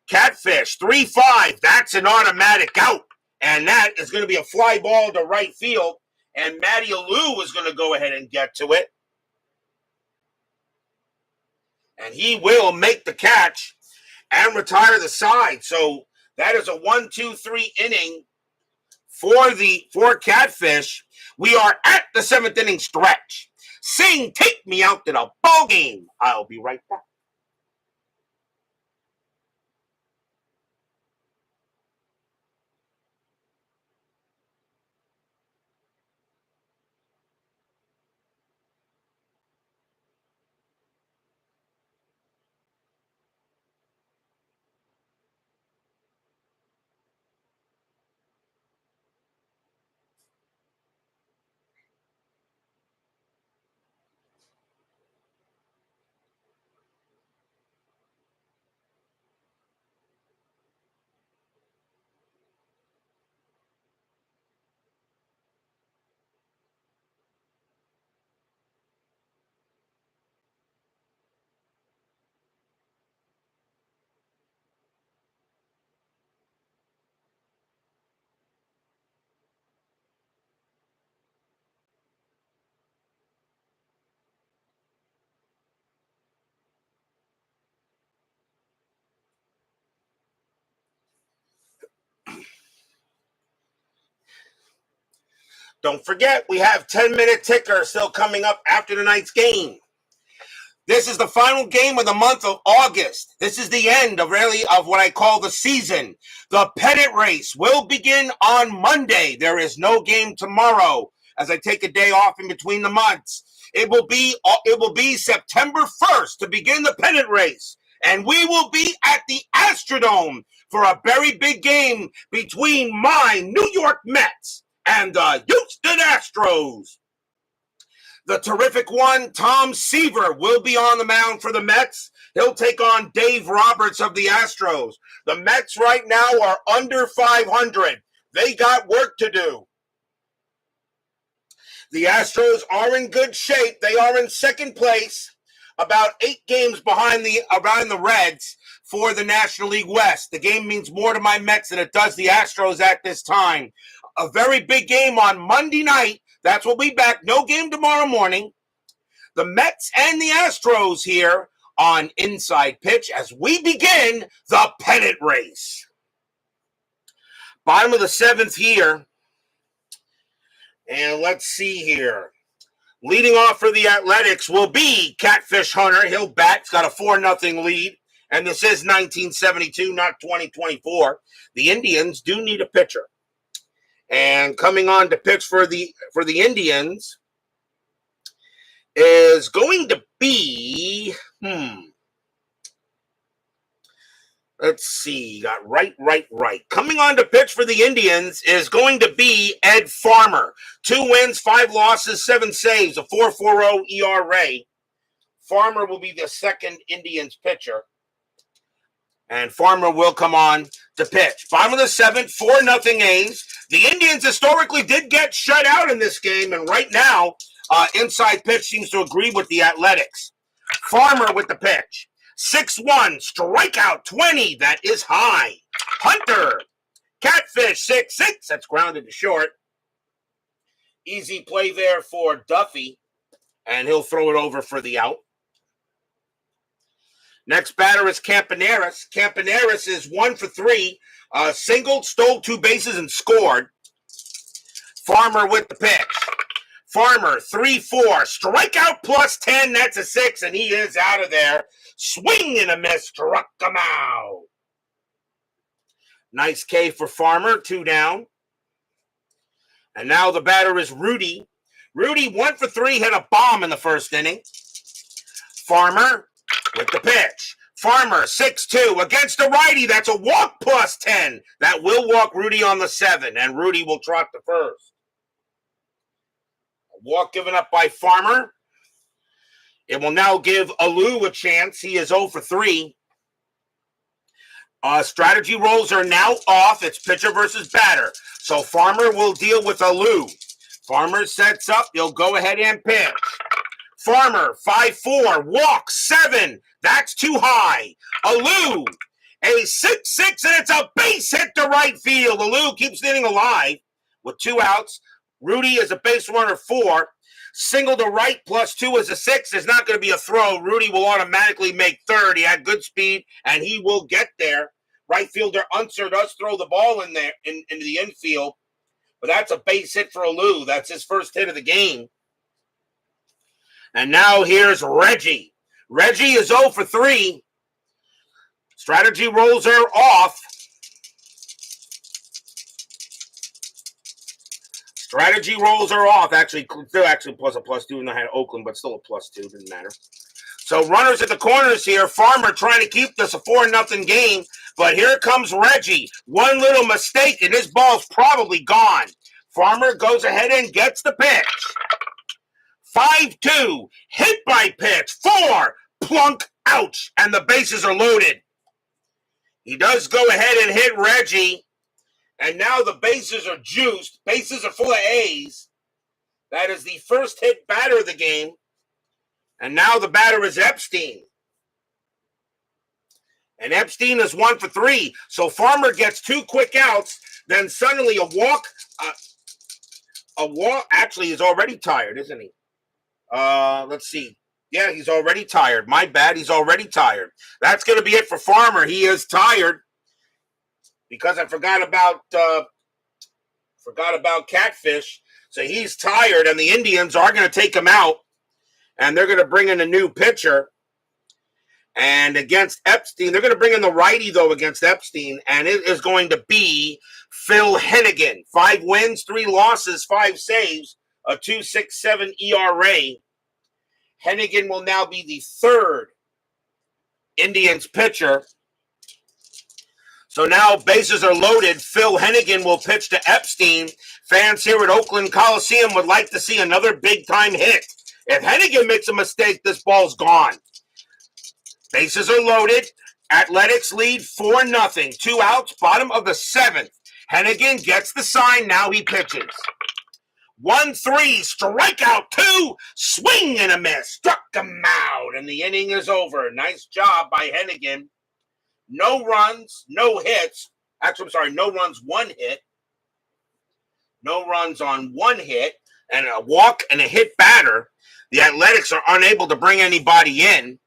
Catfish, 3-5. That's an automatic out. And that is going to be a fly ball to right field. And Matty Alou is going to go ahead and get to it. And he will make the catch and retire the side. So that is a 1-2-3 inning for Catfish. We are at the 7th inning stretch. Sing, take me out to the ball game. I'll be right back. Don't forget, we have 10-minute ticker still coming up after tonight's game. This is the final game of the month of August. This is the end of what I call the season. The pennant race will begin on Monday. There is no game tomorrow as I take a day off in between the months. It will be September 1st to begin the pennant race. And we will be at the Astrodome for a very big game between my New York Mets and the Houston Astros. The terrific one, Tom Seaver, will be on the mound for the Mets. He'll take on Dave Roberts of the Astros. The Mets right now are under 500. They got work to do. The Astros are in good shape. They are in second place, about 8 games behind the Reds for the National League West. The game means more to my Mets than it does the Astros at this time. A very big game on Monday night. That's what we'll be back. No game tomorrow morning. The Mets and the Astros here on Inside Pitch as we begin the pennant race. Bottom of the 7th here. And let's see here. Leading off for the Athletics will be Catfish Hunter. He'll bat. He's got a 4-0 lead. And this is 1972, not 2024. The Indians do need a pitcher. And coming on to pitch for the Indians is going to be, let's see, got right. Coming on to pitch for the Indians is going to be Ed Farmer. 2 wins, 5 losses, 7 saves, a 4.40 ERA. Farmer will be the second Indians pitcher. And Farmer will come on to pitch. Bottom of the 7th, 4-0 A's. The Indians historically did get shut out in this game, and right now, Inside Pitch seems to agree with the Athletics. Farmer with the pitch. 6-1, strikeout 20, that is high. Hunter, Catfish, 6-6, that's grounded to short. Easy play there for Duffy, and he'll throw it over for the out. Next batter is Campaneris. Campaneris is 1 for 3. Singled, stole 2 bases, and scored. Farmer with the pitch. Farmer, 3-4. Strikeout plus 10. That's a 6, and he is out of there. Swing and a miss. Struck him out. Nice K for Farmer. 2 down. And now the batter is Rudy. Rudy, 1 for 3, hit a bomb in the first inning. Farmer with the pitch. Farmer, 6-2 against the righty. That's a walk plus 10. That will walk Rudy on the 7, and Rudy will trot the first. A walk given up by Farmer. It will now give Alou a chance. He is 0 for 3. Strategy rolls are now off. It's pitcher versus batter. So Farmer will deal with Alou. Farmer sets up. He'll go ahead and pitch. Farmer, 5-4, walk, 7. That's too high. Alou, a 6-6, and it's a base hit to right field. Alou keeps the inning alive with 2 outs. Rudy is a base runner, 4. Single to right plus 2 is a 6. There's not going to be a throw. Rudy will automatically make third. He had good speed, and he will get there. Right fielder Unser does throw the ball in there into the infield, but that's a base hit for Alou. That's his first hit of the game. And now here's Reggie. Reggie is 0 for 3. Strategy rolls are off. Strategy rolls are off. Actually, still plus a +2, and I had Oakland, but still a +2. Didn't matter. So runners at the corners here. Farmer trying to keep this a 4-0 game. But here comes Reggie. One little mistake, and this ball's probably gone. Farmer goes ahead and gets the pitch. 5-2, hit by pitch, 4, plunk, ouch, and the bases are loaded. He does go ahead and hit Reggie, and now the bases are juiced. Bases are full of A's. That is the first hit batter of the game, and now the batter is Epstein. And Epstein is 1 for 3, so Farmer gets 2 quick outs, then suddenly a walk. Actually, he's already tired, isn't he? Let's see. Yeah, he's already tired. My bad. He's already tired. That's going to be it for Farmer. He is tired because I forgot about Catfish. So he's tired, and the Indians are going to take him out, and they're going to bring in a new pitcher. And against Epstein, they're going to bring in the righty, though, against Epstein, and it is going to be Phil Hennigan. 5 wins, 3 losses, 5 saves, a 2.67 ERA. Hennigan will now be the 3rd Indians pitcher. So now bases are loaded. Phil Hennigan will pitch to Epstein. Fans here at Oakland Coliseum would like to see another big-time hit. If Hennigan makes a mistake, this ball's gone. Bases are loaded. Athletics lead 4-0. 2 outs, bottom of the 7th. Hennigan gets the sign. Now he pitches. 1-3, strikeout 2, swing and a miss. Struck him out, and the inning is over. Nice job by Hennigan. No runs, no hits. Actually, I'm sorry, no runs, 1 hit. No runs on 1 hit, and a walk and a hit batter. The Athletics are unable to bring anybody in.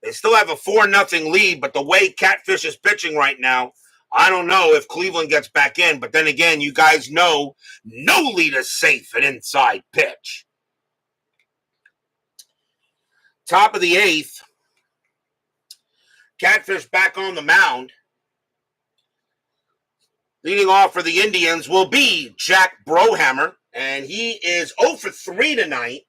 They still have a 4-0 lead, but the way Catfish is pitching right now, I don't know if Cleveland gets back in. But then again, you guys know no lead is safe at inside pitch. Top of the 8th. Catfish back on the mound. Leading off for the Indians will be Jack Brohammer, and he is 0 for 3 tonight.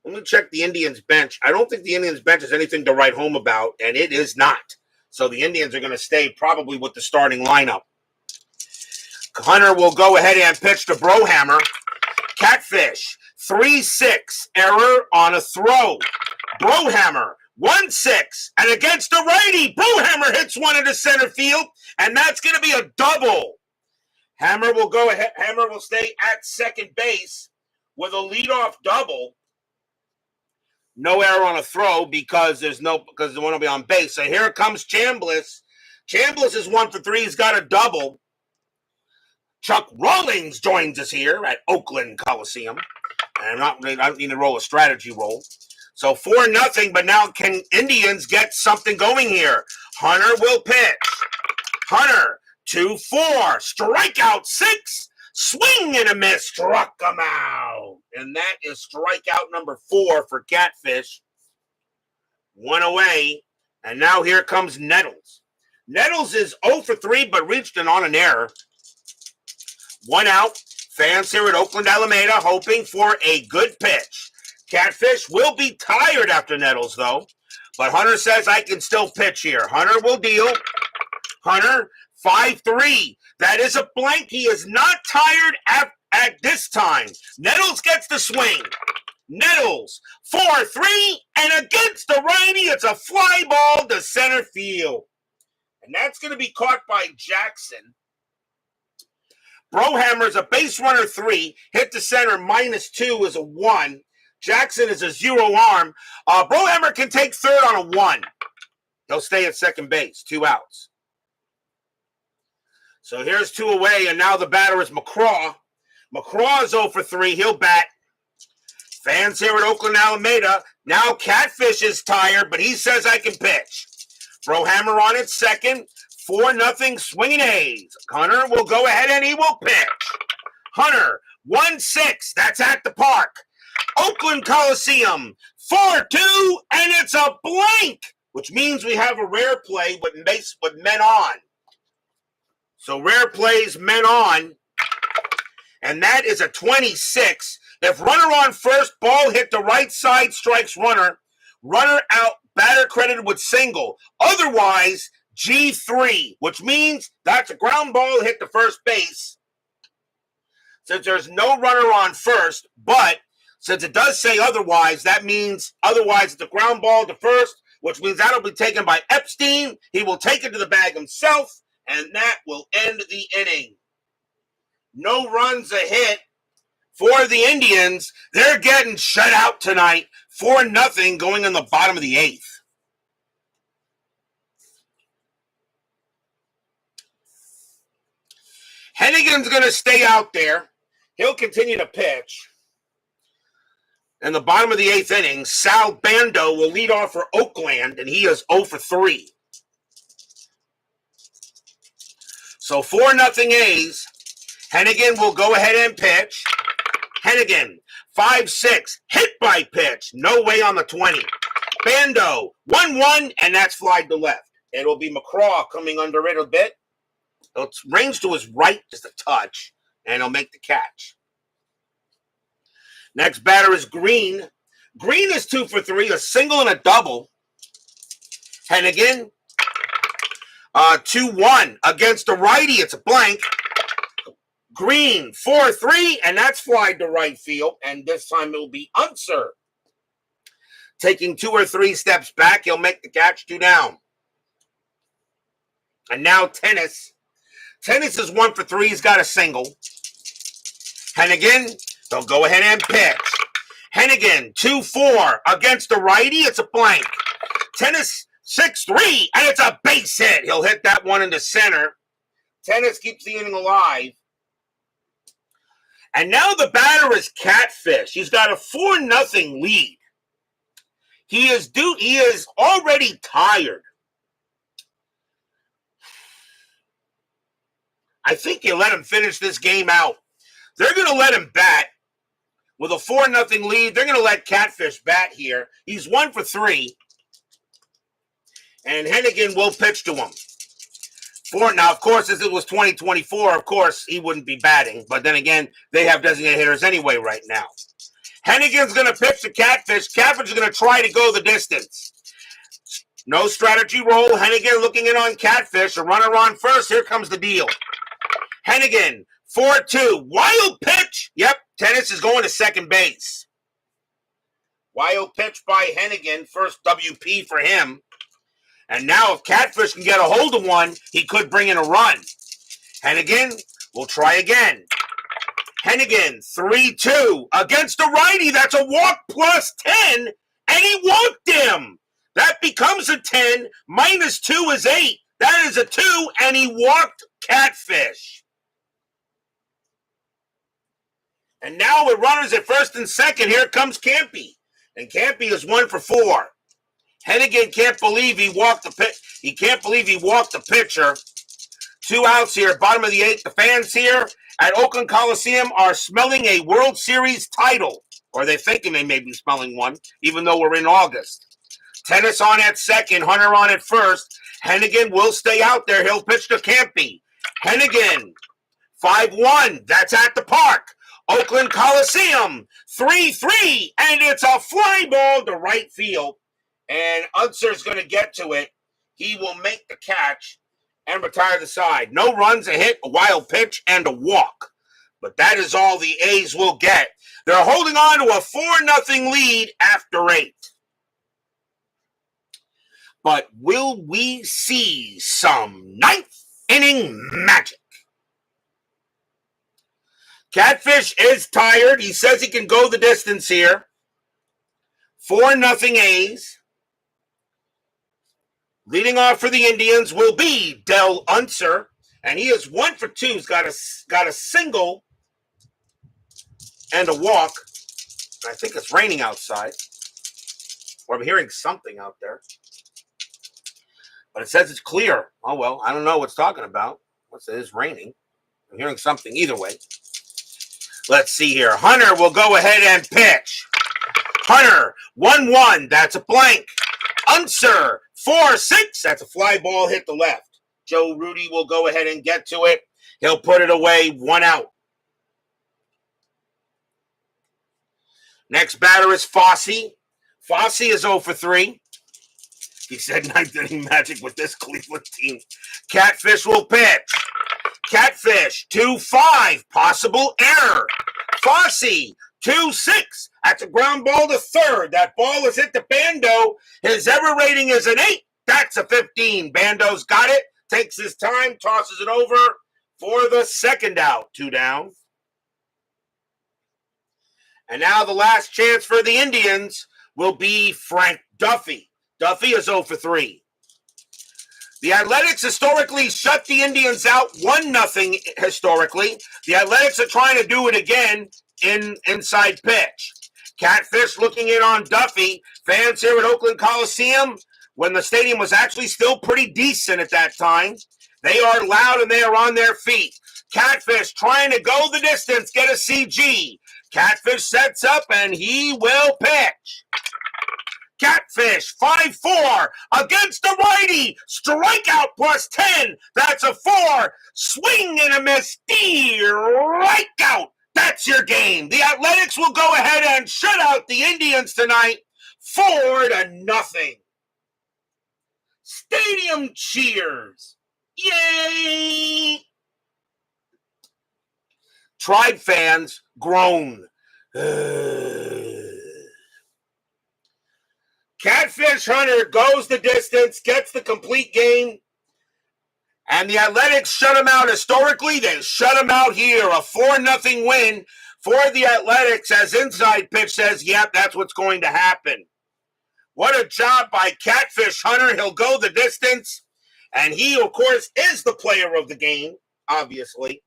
Let me check the Indians bench. I don't think the Indians bench is anything to write home about, and it is not. So the Indians are going to stay probably with the starting lineup. Hunter will go ahead and pitch to Brohammer. Catfish, 3-6, error on a throw. Brohammer, 1-6, and against the righty, Brohammer hits one into center field, and that's going to be a double. Hammer will go ahead. Hammer will stay at second base with a leadoff double. No error on a throw because they want to be on base. So here comes Chambliss. Chambliss is 1 for 3. He's got a double. Chuck Rawlings joins us here at Oakland Coliseum. And I don't need to roll a strategy roll. So 4-0, but now can Indians get something going here? Hunter will pitch. Hunter, 2-4, strikeout 6. Swing and a miss, struck him out. And that is strikeout number 4 for Catfish. 1 away. And now here comes Nettles. Nettles is 0 for 3, but reached on an error. 1 out. Fans here at Oakland-Alameda hoping for a good pitch. Catfish will be tired after Nettles, though. But Hunter says, I can still pitch here. Hunter will deal. Hunter, 5-3. That is a blank. He is not tired at this time. Nettles gets the swing. Nettles, 4-3, and against the righty, it's a fly ball to center field. And that's going to be caught by Jackson. Brohammer's a base runner 3. Hit to center, -2 is a 1. Jackson is a 0 arm. Brohammer can take third on a 1. He'll stay at second base, 2 outs. So here's 2 away, and now the batter is McCraw. McCraw is 0 for 3. He'll bat. Fans here at Oakland-Alameda. Now Catfish is tired, but he says I can pitch. Brohammer on at second. 4-0 swinging A's. Hunter will go ahead and he will pitch. Hunter, 1-6. That's at the park. Oakland Coliseum, 4-2, and it's a blank, which means we have a rare play with men on. So rare plays, men on, and that is a 26. If runner on first, ball hit the right side, strikes runner. Runner out, batter credited with single. Otherwise, G3, which means that's a ground ball hit to first base. Since there's no runner on first, but since it does say otherwise, that means otherwise it's a ground ball to first, which means that'll be taken by Epstein. He will take it to the bag himself, and that will end the inning. No runs a hit for the Indians. They're getting shut out tonight. 4-0 going in the bottom of the 8th. Hennigan's going to stay out there. He'll continue to pitch. In the bottom of the 8th inning, Sal Bando will lead off for Oakland, and he is 0 for 3. So 4-0 A's. Hennigan will go ahead and pitch. Hennigan, 5-6, hit by pitch. No way on the 20. Bando, 1-1, and that's flied to left. It'll be McCraw coming under it a bit. It rings to his right just a touch, and he'll make the catch. Next batter is Green. Green is 2 for 3, a single and a double. Hennigan, 2-1 against the righty. It's a blank. Green, 4-3, and that's flied to right field. And this time it will be Unser taking 2 or 3 steps back. He'll make the catch, 2 down. And now Tennis. Tennis is 1 for 3. He's got a single. Hennigan, they'll go ahead and pitch. Hennigan, 2-4 against the righty. It's a blank. Tennis, 6-3, and it's a base hit. He'll hit that one into center. Tennis keeps the inning alive. And now the batter is Catfish. He's got a 4-0 lead. He is already tired. I think you let him finish this game out. They're going to let him bat with a 4-0 lead. They're going to let Catfish bat here. He's 1 for 3. And Hennigan will pitch to him. Now, of course, as it was 2024, of course, he wouldn't be batting. But then again, they have designated hitters anyway right now. Hennigan's going to pitch to Catfish. Catfish is going to try to go the distance. No strategy roll. Hennigan looking in on Catfish. A runner on first. Here comes the deal. Hennigan, 4-2. Wild pitch. Yep, Tennis is going to second base. Wild pitch by Hennigan. First WP for him. And now if Catfish can get a hold of one, he could bring in a run. Hennigan will try again. Hennigan, 3-2 against the righty. That's a walk plus 10, and he walked him. That becomes a 10. Minus 2 is 8. That is a 2, and he walked Catfish. And now with runners at first and second, here comes Campy. And Campy is 1 for 4. Hennigan can't believe he walked the pitcher. 2 outs here, bottom of the 8th. The fans here at Oakland Coliseum are smelling a World Series title. Or they're thinking they may be smelling one, even though we're in August. Tennis on at second, Hunter on at first. Hennigan will stay out there. He'll pitch to Campy. Hennigan, 5-1. That's at the park. Oakland Coliseum, 3-3. And it's a fly ball to right field. And Unser's going to get to it. He will make the catch and retire the side. No runs, a hit, a wild pitch, and a walk. But that is all the A's will get. They're holding on to a 4-0 lead after 8. But will we see some 9th inning magic? Catfish is tired. He says he can go the distance here. 4-0 A's. Leading off for the Indians will be Del Unser, and he is 1 for 2. He's got a single and a walk. I think it's raining outside, or I'm hearing something out there. But it says it's clear. Oh, well, I don't know what's talking about. It is raining. I'm hearing something either way. Let's see here. Hunter will go ahead and pitch. Hunter, 1-1. That's a blank. Unser, 4-6. That's a fly ball hit the left. Joe Rudy will go ahead and get to it. He'll put it away, 1 out. Next batter is Fosse. Fosse is 0 for 3. He said 9th inning magic with this Cleveland team. Catfish will pitch. Catfish, 2-5. Possible error. Fosse, 2-6. That's a ground ball to third. That ball is hit to Bando. His ever rating is an 8. That's a 15. Bando's got it. Takes his time. Tosses it over for the second out. 2 down. And now the last chance for the Indians will be Frank Duffy. Duffy is 0 for 3. The Athletics historically shut the Indians out 1-0 historically. The Athletics are trying to do it again in inside pitch. Catfish looking in on Duffy. Fans here at Oakland Coliseum, when the stadium was actually still pretty decent at that time, they are loud and they are on their feet. Catfish trying to go the distance, get a CG. Catfish sets up and he will pitch. Catfish, 5-4 against the righty. Strikeout plus 10. That's a 4. Swing and a miss. Strikeout. That's your game. The Athletics will go ahead and shut out the Indians tonight 4-0. Stadium cheers. Yay! Tribe fans groan. Catfish Hunter goes the distance, gets the complete game, and the Athletics shut him out historically. They shut him out here. A 4-0 win for the Athletics, as Inside Pitch says, yep, that's what's going to happen. What a job by Catfish Hunter. He'll go the distance, and he, of course, is the player of the game, obviously,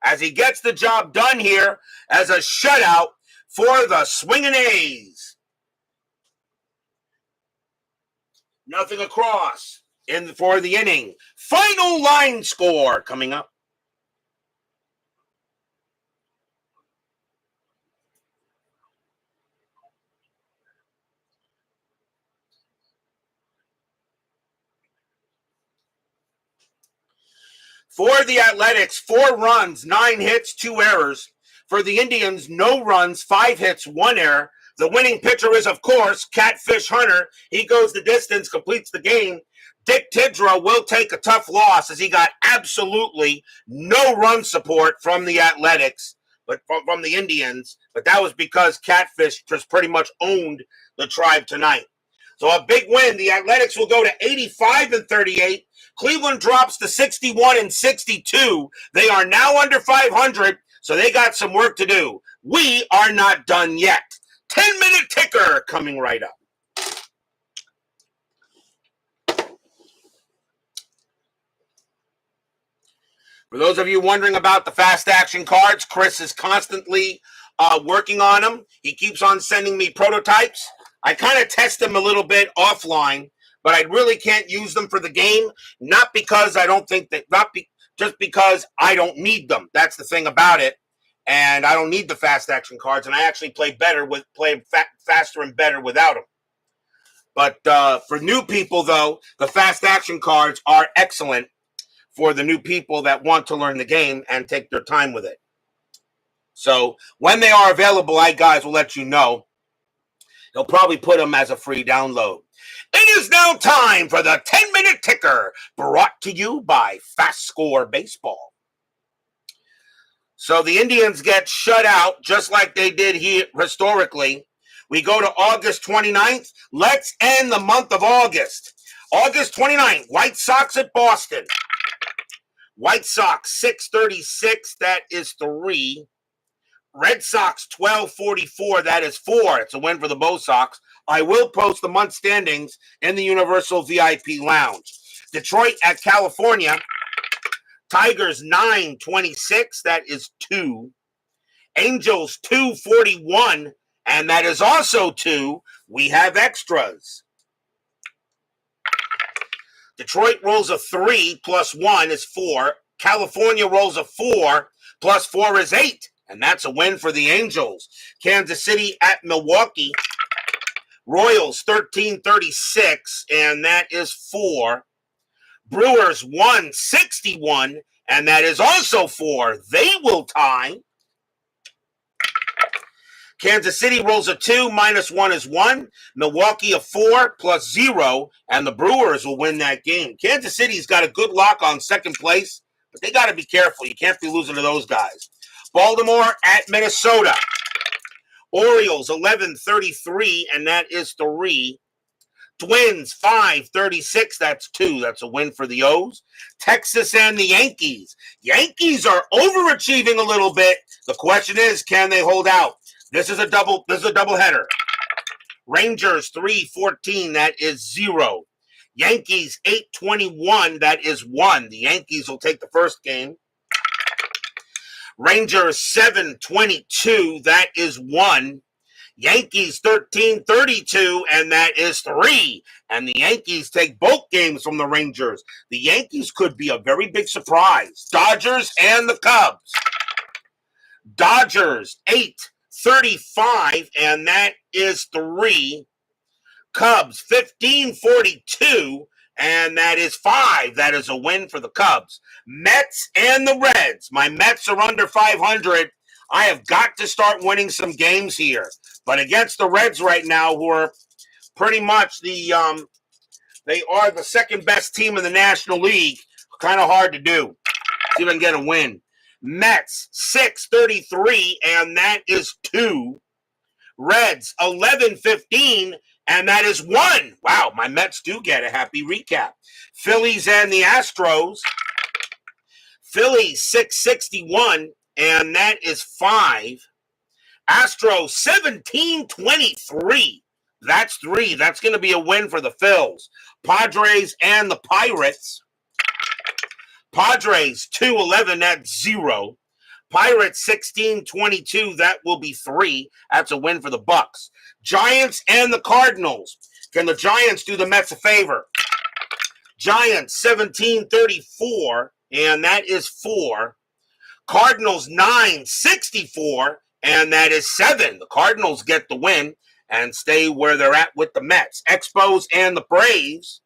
as he gets the job done here as a shutout for the Swingin' A's. Nothing across for the inning. Final line score coming up. For the Athletics, 4 runs, 9 hits, 2 errors. For the Indians, no runs, 5 hits, 1 error. The winning pitcher is, of course, Catfish Hunter. He goes the distance, completes the game. Dick Tidrow will take a tough loss as he got absolutely no run support from the Athletics, but from the Indians. But that was because Catfish just pretty much owned the Tribe tonight. So a big win. The Athletics will go to 85-38. Cleveland drops to 61-62. They are now under 500, so they got some work to do. We are not done yet. 10-minute ticker coming right up. For those of you wondering about the fast action cards, Chris is constantly working on them. He keeps on sending me prototypes. I kind of test them a little bit offline, but I really can't use them for the game. Not because I don't think that, just because I don't need them. That's the thing about it. And I don't need the fast action cards, and I actually play faster and better without them. But for new people, though, the fast action cards are excellent for the new people that want to learn the game and take their time with it. So when they are available, I guys will let you know. They'll probably put them as a free download. It is now time for the 10-minute ticker, brought to you by FastScore Baseball. So the Indians get shut out just like they did here historically. We go to August 29th. Let's end the month of August. August 29th, White Sox at Boston. White Sox 636, that is 3. Red Sox 1244, that is 4. It's a win for the Bo Sox. I will post the month standings in the Universal VIP Lounge. Detroit at California. Tigers 926, that is 2. Angels 241, and that is also 2. We have extras. Detroit rolls a 3 plus 1 is 4. California rolls a 4 plus 4 is 8. And that's a win for the Angels. Kansas City at Milwaukee. Royals 1336, and that is 4. Brewers 161, and that is also 4. They will tie. Kansas City rolls a 2, minus 1 is 1. Milwaukee a 4 plus 0, and the Brewers will win that game. Kansas City's got a good lock on second place, but they got to be careful. You can't be losing to those guys. Baltimore at Minnesota. Orioles 1133, and that is 3. Twins 536, that's 2. That's a win for the O's. Texas and the Yankees. Yankees are overachieving a little bit. The question is, can they hold out? This is a doubleheader. Rangers 314, that is 0. Yankees 821, that is 1. The Yankees will take the first game. Rangers 722, that is 1. Yankees 1332, and that is 3. And the Yankees take both games from the Rangers. The Yankees could be a very big surprise. Dodgers and the Cubs. Dodgers 835, and that is 3. Cubs 1542, and that is 5. That is a win for the Cubs. Mets and the Reds. My Mets are under 500. I have got to start winning some games here. But against the Reds right now, who are pretty much they are the second best team in the National League. Kind of hard to do. See if I can get a win. Mets 633, and that is 2. Reds 1115, and that is 1. Wow, my Mets do get a happy recap. Phillies and the Astros. Phillies 661, and that is 5. Astros 1723. That's 3. That's going to be a win for the Phils. Padres and the Pirates. Padres 211, that's 0. Pirates 1622, that will be 3. That's a win for the Bucks. Giants and the Cardinals. Can the Giants do the Mets a favor? Giants 1734, and that is 4. Cardinals 964, and that is 7. The Cardinals get the win and stay where they're at with the Mets. Expos and the Braves.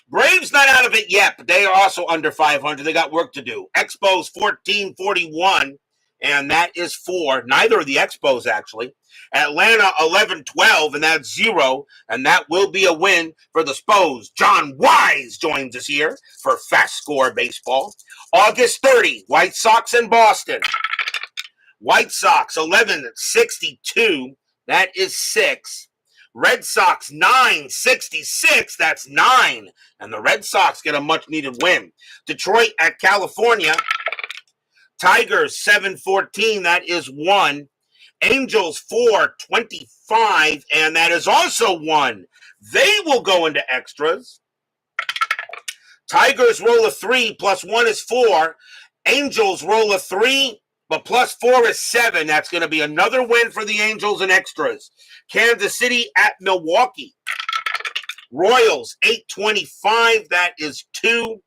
Braves not out of it yet, but they are also under 500. They got work to do. Expos 1441, and that is 4. Neither of the Expos, actually. Atlanta 1112, and that's 0, and that will be a win for the Spos. John Wise joins us here for FastScore Baseball. August 30, White Sox and Boston. White Sox 1162, that is 6. Red Sox 966, that's 9. And the Red Sox get a much-needed win. Detroit at California. Tigers 714, that is 1. Angels 425, and that is also 1. They will go into extras. Tigers roll a 3, plus 1 is 4. Angels roll a 3, but plus 4 is 7. That's going to be another win for the Angels in extras. Kansas City at Milwaukee. Royals 825, that is 2.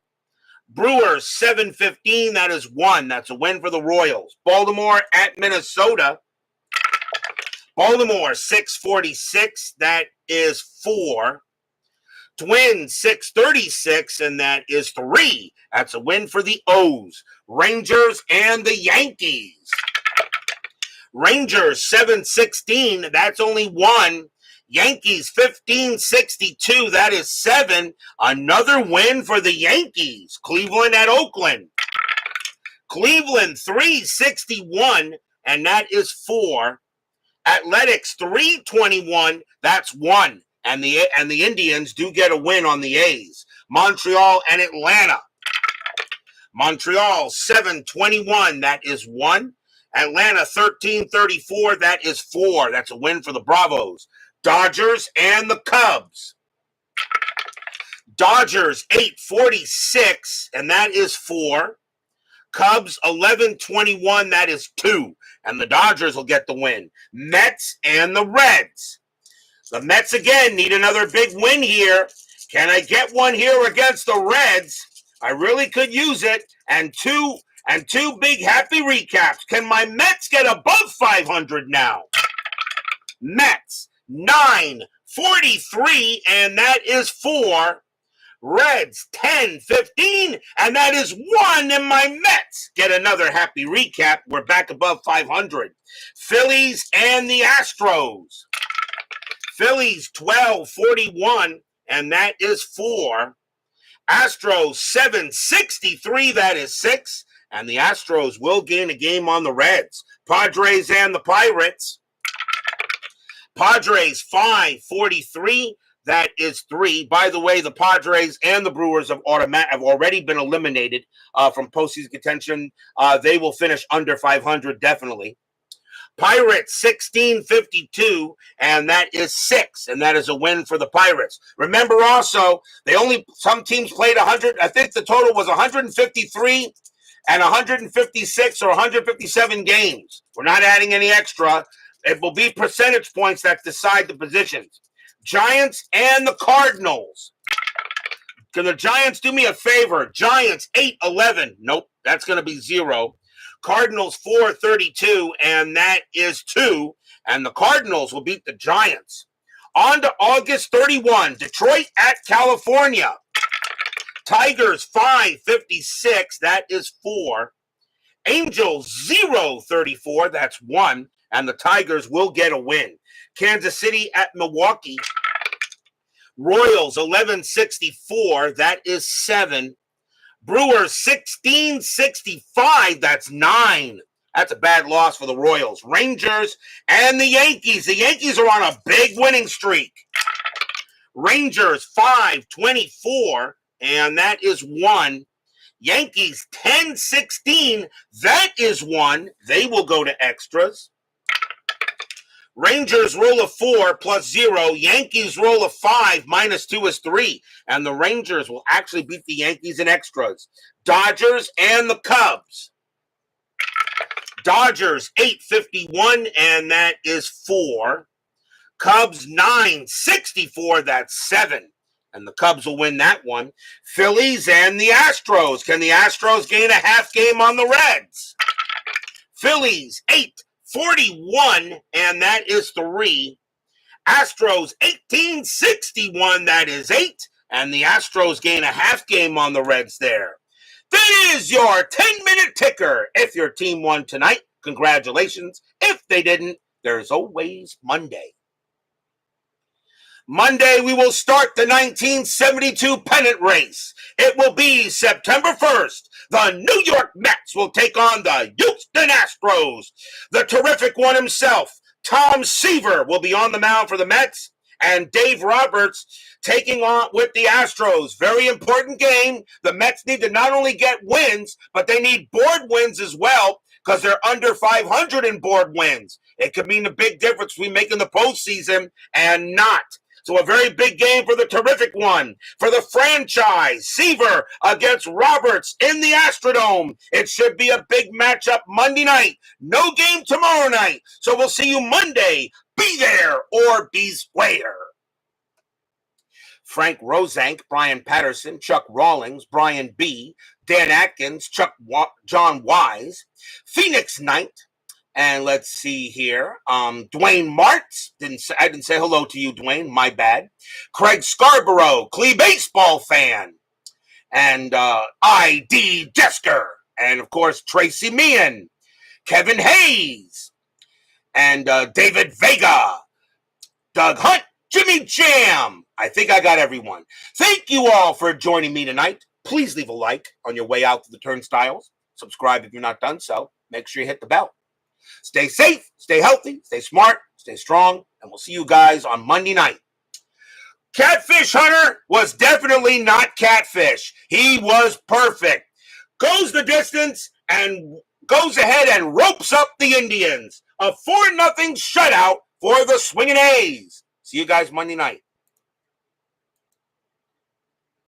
Brewers 715, that is 1. That's a win for the Royals. Baltimore at Minnesota. Baltimore 646, that is 4. Twins 636, and that is 3. That's a win for the O's. Rangers and the Yankees. Rangers 716, that's only 1. Yankees 1562, that is 7. Another win for the Yankees. Cleveland at Oakland. Cleveland 361, and that is 4. Athletics 321, that's 1. And the Indians do get a win on the A's. Montreal and Atlanta. Montreal 721, that is 1. Atlanta 1334, that is 4. That's a win for the Bravos. Dodgers and the Cubs. Dodgers 846, and that is 4. Cubs 1121, that is 2. And the Dodgers will get the win. Mets and the Reds. The Mets again need another big win here. Can I get one here against the Reds? I really could use it. And two big happy recaps. Can my Mets get above 500 now? Mets 943, and that is 4. Reds 1015, and that is 1. And my Mets get another happy recap. We're back above 500. Phillies and the Astros. Phillies 1241, and that is 4. Astros 763, that is 6. And the Astros will gain a game on the Reds. Padres and the Pirates. Padres 543, that is 3. By the way, the Padres and the Brewers have already been eliminated from postseason contention. They will finish under 500 definitely. Pirates 1652, and that is 6, and that is a win for the Pirates. Remember also, some teams played 100. I think the total was 153 and 156 or 157 games. We're not adding any extra. It will be percentage points that decide the positions. Giants and the Cardinals. Can the Giants do me a favor? Giants 811. Nope, that's going to be 0. Cardinals 432, and that is 2. And the Cardinals will beat the Giants. On to August 31, Detroit at California. Tigers 556, that is 4. Angels 034, that's 1. And the Tigers will get a win. Kansas City at Milwaukee. Royals 1164, that is 7. Brewers 1665, that's 9. That's a bad loss for the Royals. Rangers and the Yankees. The Yankees are on a big winning streak. Rangers 5-24, and that is 1. Yankees 10-16, that is 1. They will go to extras. Rangers roll a 4 plus 0. Yankees roll a 5 minus 2 is 3. And the Rangers will actually beat the Yankees in extras. Dodgers and the Cubs. Dodgers 8-51, and that is 4. Cubs 9-64, that's 7. And the Cubs will win that one. Phillies and the Astros. Can the Astros gain a half game on the Reds? Phillies 8-41, and that is 3. Astros 18-61, that is 8. And the Astros gain a half game on the Reds there. That is your 10-minute ticker. If your team won tonight, congratulations. If they didn't, there's always Monday. Monday, we will start the 1972 pennant race. It will be September 1st. The New York Mets will take on the Houston Astros. The terrific one himself, Tom Seaver, will be on the mound for the Mets, and Dave Roberts taking on with the Astros. Very important game. The Mets need to not only get wins, but they need board wins as well, because they're under 500 in board wins. It could mean a big difference between making the postseason and not. So a very big game for the terrific one. For the franchise, Seaver against Roberts in the Astrodome. It should be a big matchup Monday night. No game tomorrow night. So we'll see you Monday. Be there or be square. Frank Rosank, Brian Patterson, Chuck Rawlings, Brian B., Dan Atkins, John Wise, Phoenix Knight, and let's see here, Dwayne Martz. I didn't say hello to you, Dwayne. My bad. Craig Scarborough, CLE Baseball fan. And I.D. Jesker. And, of course, Tracy Meehan. Kevin Hayes. And David Vega. Doug Hunt. Jimmy Jam. I think I got everyone. Thank you all for joining me tonight. Please leave a like on your way out to the turnstiles. Subscribe if you're not done so. Make sure you hit the bell. Stay safe, stay healthy, stay smart, stay strong, and we'll see you guys on Monday night. Catfish Hunter was definitely not Catfish. He was perfect. Goes the distance and goes ahead and ropes up the Indians. A 4-0 shutout for the Swingin' A's. See you guys Monday night.